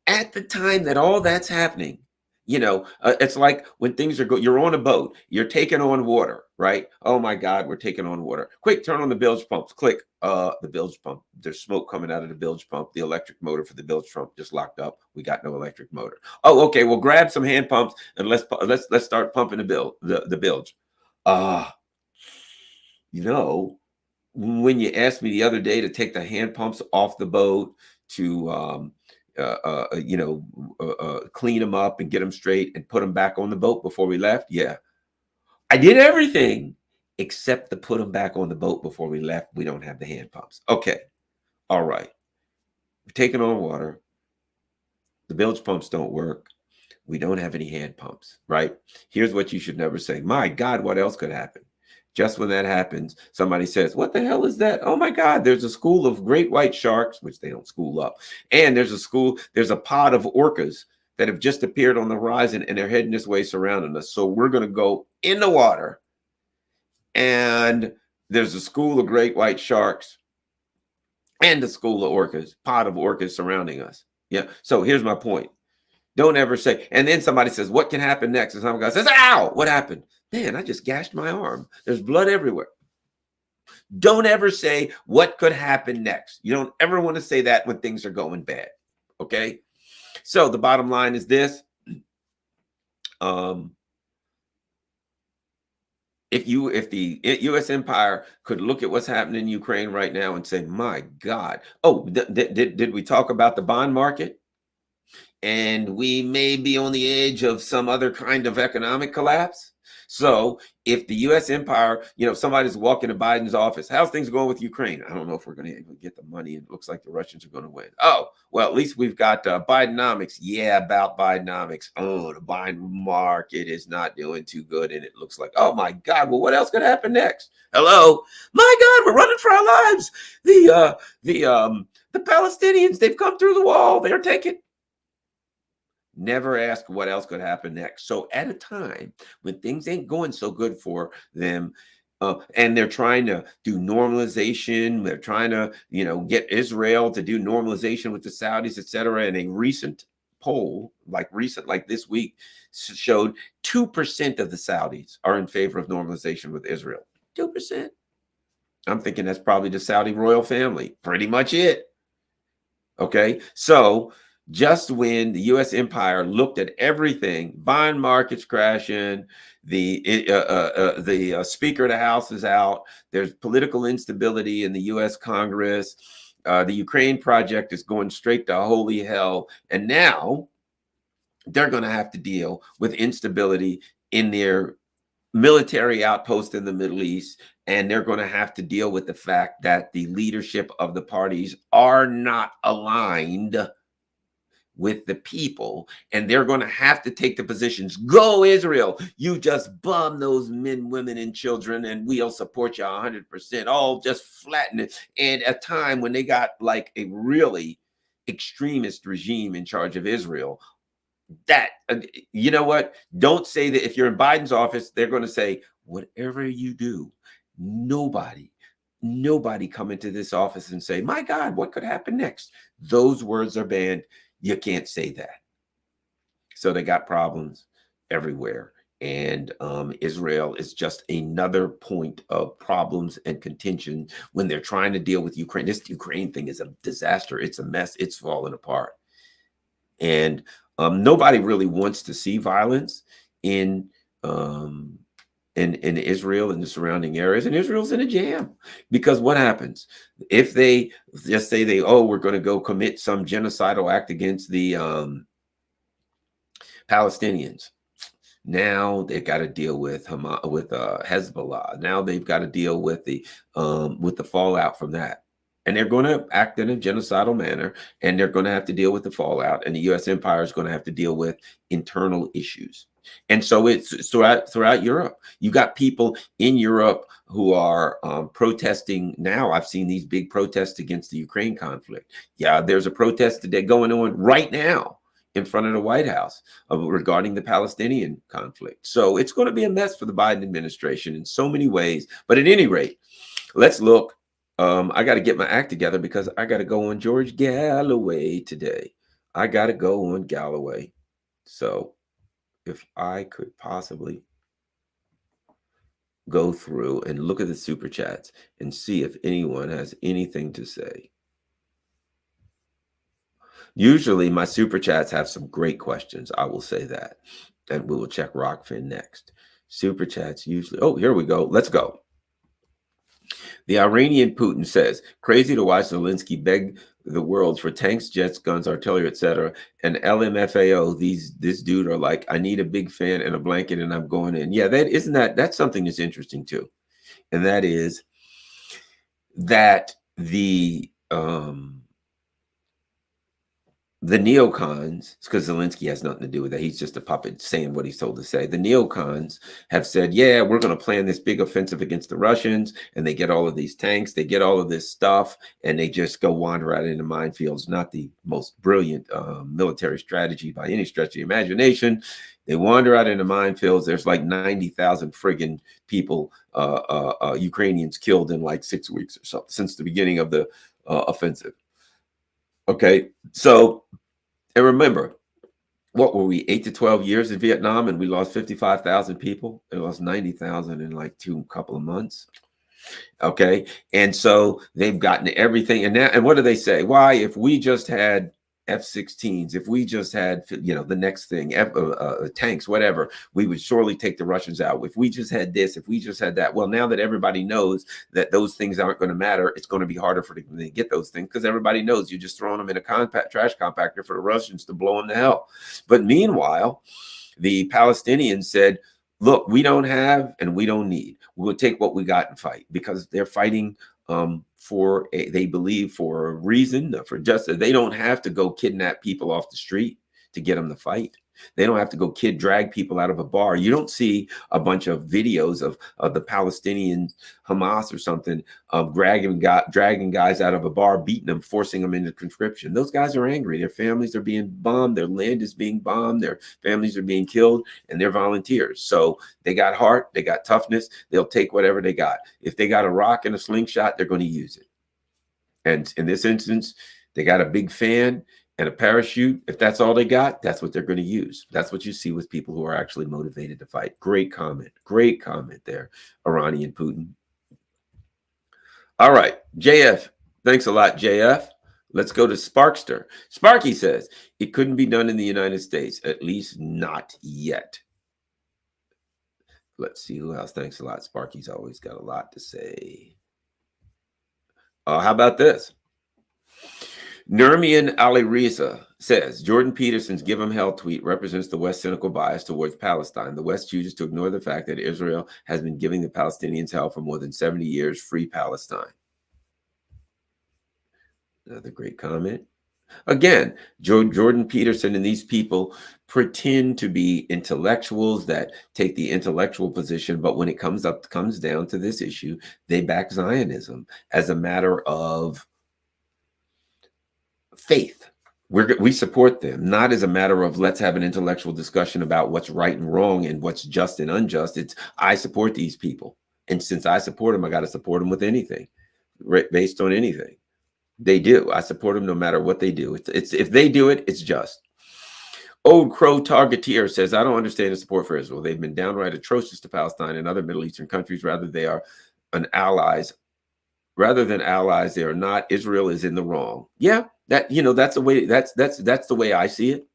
at the time that all that's happening, you know, it's like when things are you're on a boat, you're taking on water, right? Oh my God, we're taking on water. Quick, turn on the bilge pumps. Click, the bilge pump. There's smoke coming out of the bilge pump. The electric motor for the bilge pump just locked up. We got no electric motor. Oh, okay. Well, grab some hand pumps and let's start pumping the bilge. You know, when you asked me the other day to take the hand pumps off the boat to, clean them up and get them straight and put them back on the boat before we left. Yeah, I did everything except to put them back on the boat before we left. We don't have the hand pumps. Okay. All right. We're taking on water. The bilge pumps don't work. We don't have any hand pumps, right? Here's what you should never say. My God, what else could happen? Just when that happens, somebody says, what the hell is that? Oh my God, there's a school of great white sharks, which they don't school up. And there's a pod of orcas that have just appeared on the horizon, and they're heading this way surrounding us. So we're going to go in the water, and there's a school of great white sharks and a school of orcas, pod of orcas surrounding us. Yeah. So here's my point. Don't ever say, and then somebody says, what can happen next? And some guy says, ow, what happened? Man, I just gashed my arm. There's blood everywhere. Don't ever say what could happen next. You don't ever want to say that when things are going bad. Okay. So the bottom line is this. If the U.S. empire could look at what's happening in Ukraine right now and say, my God, oh, did we talk about the bond market? And we may be on the edge of some other kind of economic collapse. So if the U.S. empire, somebody's walking to Biden's office, how's things going with Ukraine? I don't know if we're going to get the money. It looks like the Russians are going to win. Oh, well, at least we've got Bidenomics. Yeah, about Bidenomics. Oh, the Biden market is not doing too good. And it looks like, oh my God, well, what else could happen next? Hello? My God, we're running for our lives. The Palestinians, they've come through the wall. They're taking. Never ask what else could happen next. So at a time when things ain't going so good for them, and they're trying to do normalization, they're trying to, get Israel to do normalization with the Saudis, etc. And a recent poll, like this week, showed 2% of the Saudis are in favor of normalization with Israel. 2%. I'm thinking that's probably the Saudi royal family. Pretty much it. Okay, so just when the U.S. empire looked at everything, bond markets crashing, the Speaker of the House is out, there's political instability in the U.S. Congress, the Ukraine project is going straight to holy hell, and now they're going to have to deal with instability in their military outpost in the Middle East. And they're going to have to deal with the fact that the leadership of the parties are not aligned with the people, and they're going to have to take the positions. Go Israel, you just bomb those men, women, and children, and we'll support you 100%. Oh, just flatten it. And a time when they got like a really extremist regime in charge of Israel, that you know what, don't say that. If you're in Biden's office, they're going to say, whatever you do, nobody come into this office and say, my God, what could happen next? Those words are banned. You can't say that. So they got problems everywhere. And Israel is just another point of problems and contention when they're trying to deal with Ukraine. This Ukraine thing is a disaster. It's a mess. It's falling apart. And nobody really wants to see violence in Israel and the surrounding areas. And Israel's in a jam, because what happens if they just say we're going to go commit some genocidal act against the Palestinians? Now they've got to deal with Hezbollah. Now they've got to deal with the fallout from that. And they're going to act in a genocidal manner, and they're going to have to deal with the fallout. And the U.S. empire is going to have to deal with internal issues. And so it's throughout Europe. You got people in Europe who are protesting now. I've seen these big protests against the Ukraine conflict. Yeah, there's a protest today going on right now in front of the White House regarding the Palestinian conflict. So it's going to be a mess for the Biden administration in so many ways. But at any rate, let's look. I got to get my act together because I got to go on George Galloway today. I got to go on Galloway. So if I could possibly go through and look at the super chats and see if anyone has anything to say. Usually my super chats have some great questions. I will say that. And we will check Rockfin next. Super chats usually. Oh, here we go. Let's go. The Iranian Putin says, crazy to watch Zelensky beg the world for tanks, jets, guns, artillery, etc. And LMFAO, this dude are like, I need a big fan and a blanket and I'm going in. Yeah, that's something that's interesting too. And that is that the neocons, because Zelensky has nothing to do with that. He's just a puppet saying what he's told to say. The neocons have said, yeah, we're going to plan this big offensive against the Russians. And they get all of these tanks, they get all of this stuff, and they just go wander out into minefields. Not the most brilliant military strategy by any stretch of the imagination. They wander out into minefields. There's like 90,000 friggin' people, Ukrainians killed in like 6 weeks or so since the beginning of the offensive. Okay, so, and remember, what were we, 8 to 12 years in Vietnam, and we lost 55,000 people? They lost 90,000 in like couple of months. Okay, and so they've gotten everything, and now, and what do they say? Why, if we just had F-16s, if we just had, the next thing, tanks, whatever, we would surely take the Russians out. If we just had this, if we just had that. Well, now that everybody knows that those things aren't going to matter, it's going to be harder for them to get those things, because everybody knows you're just throwing them in a trash compactor for the Russians to blow them to hell. But meanwhile, the Palestinians said, look, we don't have and we don't need. We'll take what we got and fight, because they're fighting they believe for a reason, for justice. They don't have to go kidnap people off the street to get them to fight. They don't have to go drag people out of a bar. You don't see a bunch of videos of the Palestinian Hamas or something dragging guys out of a bar, beating them, forcing them into conscription. Those guys are angry. Their families are being bombed. Their land is being bombed. Their families are being killed, and they're volunteers. So they got heart. They got toughness. They'll take whatever they got. If they got a rock and a slingshot, they're going to use it. And in this instance, they got a big fan and a parachute. If that's all they got, that's what they're going to use. That's what you see with people who are actually motivated to fight. Great comment there, Iranian Putin. All right, JF. Thanks a lot, JF. Let's go to Sparkster. Sparky says, it couldn't be done in the United States, at least not yet. Let's see who else. Thanks a lot. Sparky's always got a lot to say. How about this? Nermian Ali Riza says Jordan Peterson's "Give 'em Hell" tweet represents the West's cynical bias towards Palestine. The West chooses to ignore the fact that Israel has been giving the Palestinians hell for more than 70 years. Free Palestine. Another great comment. Again, Jordan Peterson and these people pretend to be intellectuals that take the intellectual position, but when it comes down to this issue, they back Zionism as a matter of faith. We support them, not as a matter of let's have an intellectual discussion about what's right and wrong and what's just and unjust. It's I support these people, and since I support them, I got to support them with anything, based on anything they do. I support them no matter what they do. It's if they do it, it's just. Old Crow Targeteer says, I don't understand the support for Israel. They've been downright atrocious to Palestine and other Middle Eastern countries. Rather than allies, they are not. Israel is in the wrong. Yeah, that's the way that's the way I see it.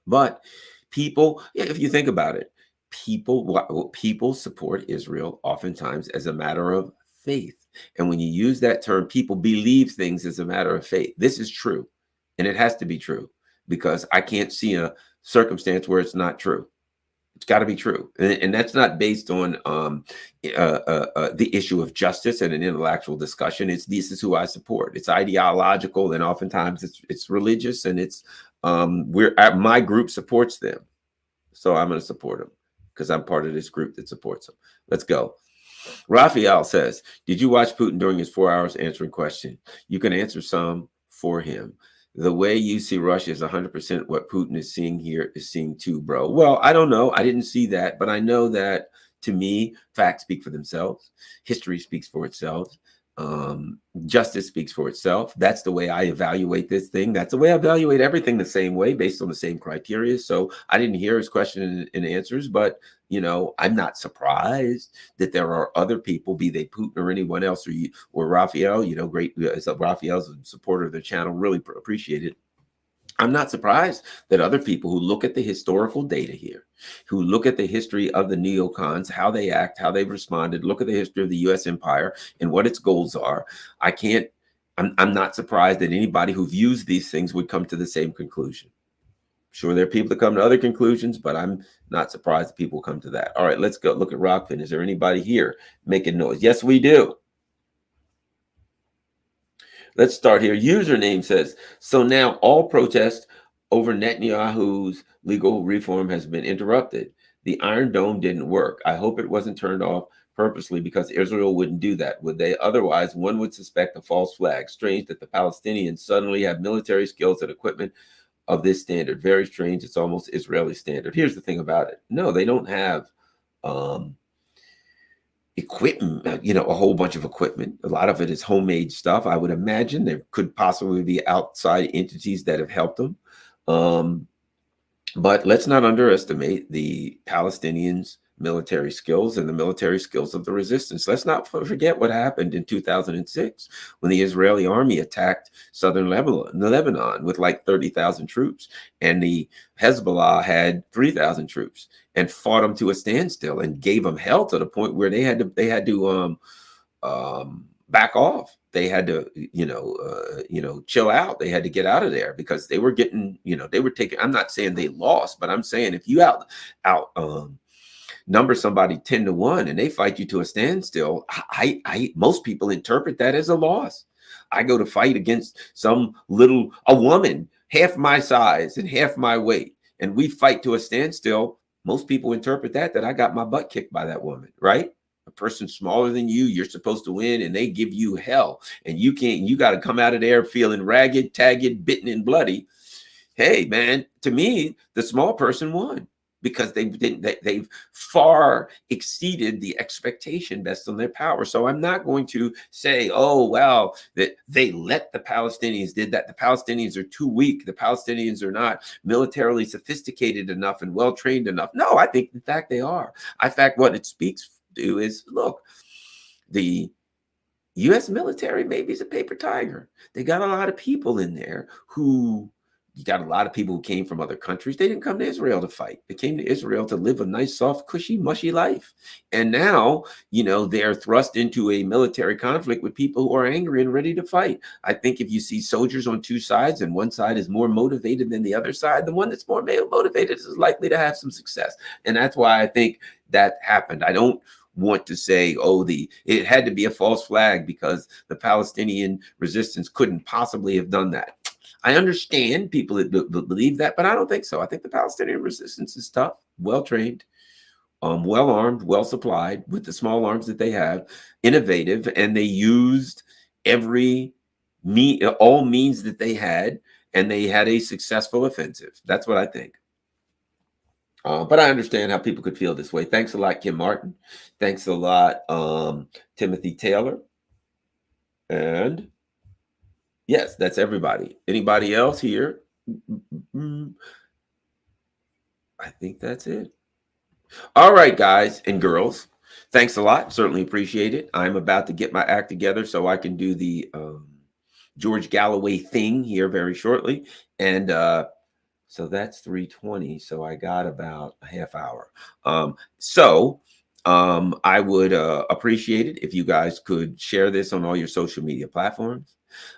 But people, if you think about it, people support Israel oftentimes as a matter of faith. And when you use that term, people believe things as a matter of faith. This is true. And it has to be true because I can't see a circumstance where it's not true. It's got to be true. And that's not based on the issue of justice and an intellectual discussion. This is who I support. It's ideological, and oftentimes it's religious, and it's my group supports them. So I'm going to support them because I'm part of this group that supports them. Let's go. Raphael says, did you watch Putin during his 4 hours answering questions? You can answer some for him. The way you see Russia is 100% what Putin is seeing here is seeing too, bro. Well, I don't know. I didn't see that, but I know that to me, facts speak for themselves. History speaks for itself. Justice speaks for itself. That's the way I evaluate this thing. That's the way I evaluate everything the same way, based on the same criteria. So I didn't hear his question and answers, but I'm not surprised that there are other people, be they Putin or anyone else, or Raphael. Great. Raphael's a supporter of the channel. Really appreciate it. I'm not surprised that other people who look at the historical data here, who look at the history of the neocons, how they act, how they've responded, look at the history of the U.S. empire and what its goals are. I'm not surprised that anybody who views these things would come to the same conclusion. Sure, there are people that come to other conclusions, but I'm not surprised that people come to that. All right, let's go look at Rockfin. Is there anybody here making noise? Yes, we do. Let's start here. Username says, so now all protest over Netanyahu's legal reform has been interrupted. The Iron Dome didn't work. I hope it wasn't turned off purposely because Israel wouldn't do that, would they? Otherwise, one would suspect a false flag. Strange that the Palestinians suddenly have military skills and equipment of this standard. Very strange. It's almost Israeli standard. Here's the thing about it. No, they don't have equipment, a whole bunch of equipment. A lot of it is homemade stuff. I would imagine there could possibly be outside entities that have helped them. But let's not underestimate the Palestinians' military skills and the military skills of the resistance. Let's not forget what happened in 2006 when the Israeli army attacked southern Lebanon with like 30,000 troops, and the Hezbollah had 3,000 troops and fought them to a standstill and gave them hell to the point where they had to back off. They had to, chill out. They had to get out of there because they were getting, they were taking. I'm not saying they lost, but I'm saying if you number somebody 10-1 and they fight you to a standstill, most people interpret that as a loss. I go to fight against a woman half my size and half my weight, and we fight to a standstill. Most people interpret that I got my butt kicked by that woman, right? A person smaller than you're supposed to win, and they give you hell, and you got to come out of there feeling ragged, tagged, bitten, and bloody. Hey, man, to me, the small person won because they've far exceeded the expectation based on their power. So I'm not going to say, oh, well, that they let the Palestinians did that. The Palestinians are too weak. The Palestinians are not militarily sophisticated enough and well-trained enough. No, I think in fact they are. In fact, what it speaks to is, look, the U.S. military maybe is a paper tiger. They got a lot of people in there who You got a lot of people who came from other countries. They didn't come to Israel to fight. They came to Israel to live a nice, soft, cushy, mushy life. And now, they're thrust into a military conflict with people who are angry and ready to fight. I think if you see soldiers on two sides and one side is more motivated than the other side, the one that's more motivated is likely to have some success. And that's why I think that happened. I don't want to say, it had to be a false flag because the Palestinian resistance couldn't possibly have done that. I understand people that believe that, but I don't think so. I think the Palestinian resistance is tough, well-trained, well-armed, well-supplied with the small arms that they have, innovative, and they used all means that they had, and they had a successful offensive. That's what I think. But I understand how people could feel this way. Thanks a lot, Kim Martin. Thanks a lot, Timothy Taylor. And yes, that's everybody. Anybody else here? I think that's it. All right, guys and girls. Thanks a lot. Certainly appreciate it. I'm about to get my act together so I can do the George Galloway thing here very shortly. And so that's 3:20. So I got about a half hour. I would appreciate it if you guys could share this on all your social media platforms.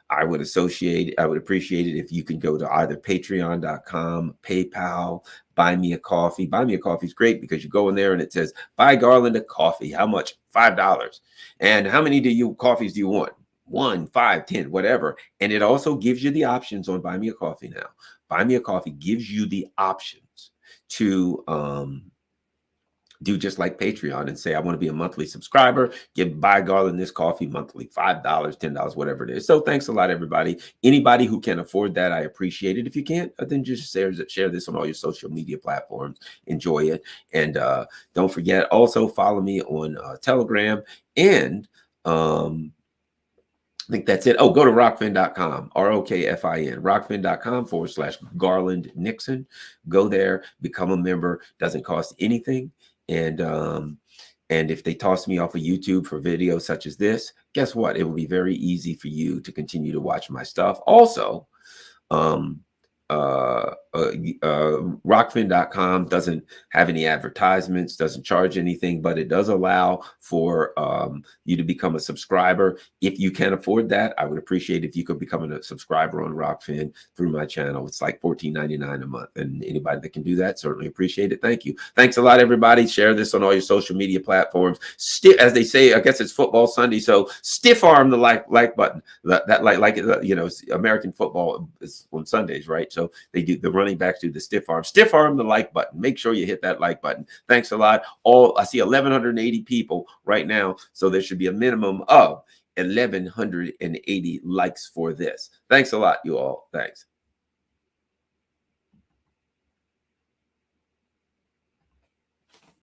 I would appreciate it if you could go to either patreon.com, PayPal, Buy Me a Coffee. Buy Me a Coffee is great because you go in there and it says, buy Garland a coffee. How much? $5. And how many coffees do you want? 1, 5, 10, whatever. And it also gives you the options on Buy Me a Coffee now. Buy Me a Coffee gives you the options to do just like Patreon and say, I want to be a monthly subscriber, buy Garland this coffee monthly, $5, $10, whatever it is. So thanks a lot, everybody. Anybody who can afford that, I appreciate it. If you can't, then just share this on all your social media platforms. Enjoy it. And don't forget, also follow me on Telegram. And I think that's it. Oh, go to rockfin.com, ROKFIN, rockfin.com/Garland Nixon. Go there, become a member. Doesn't cost anything. And if they toss me off of YouTube for videos such as this, guess what? It will be very easy for you to continue to watch my stuff. Also, rockfin.com doesn't have any advertisements, doesn't charge anything, but it does allow for you to become a subscriber. If you can afford that, I would appreciate if you could become a subscriber on Rockfin through my channel. It's like $14.99 a month, and anybody that can do that, certainly appreciate it. Thank you. Thanks a lot, everybody. Share this on all your social media platforms. As they say, I guess it's football Sunday, so stiff arm the like button. American football is on Sundays, right? So they do, the running backs do the stiff arm the like button. Make sure you hit that like button. Thanks a lot. I see 1,180 people right now, so there should be a minimum of 1,180 likes for this. Thanks a lot, you all. Thanks.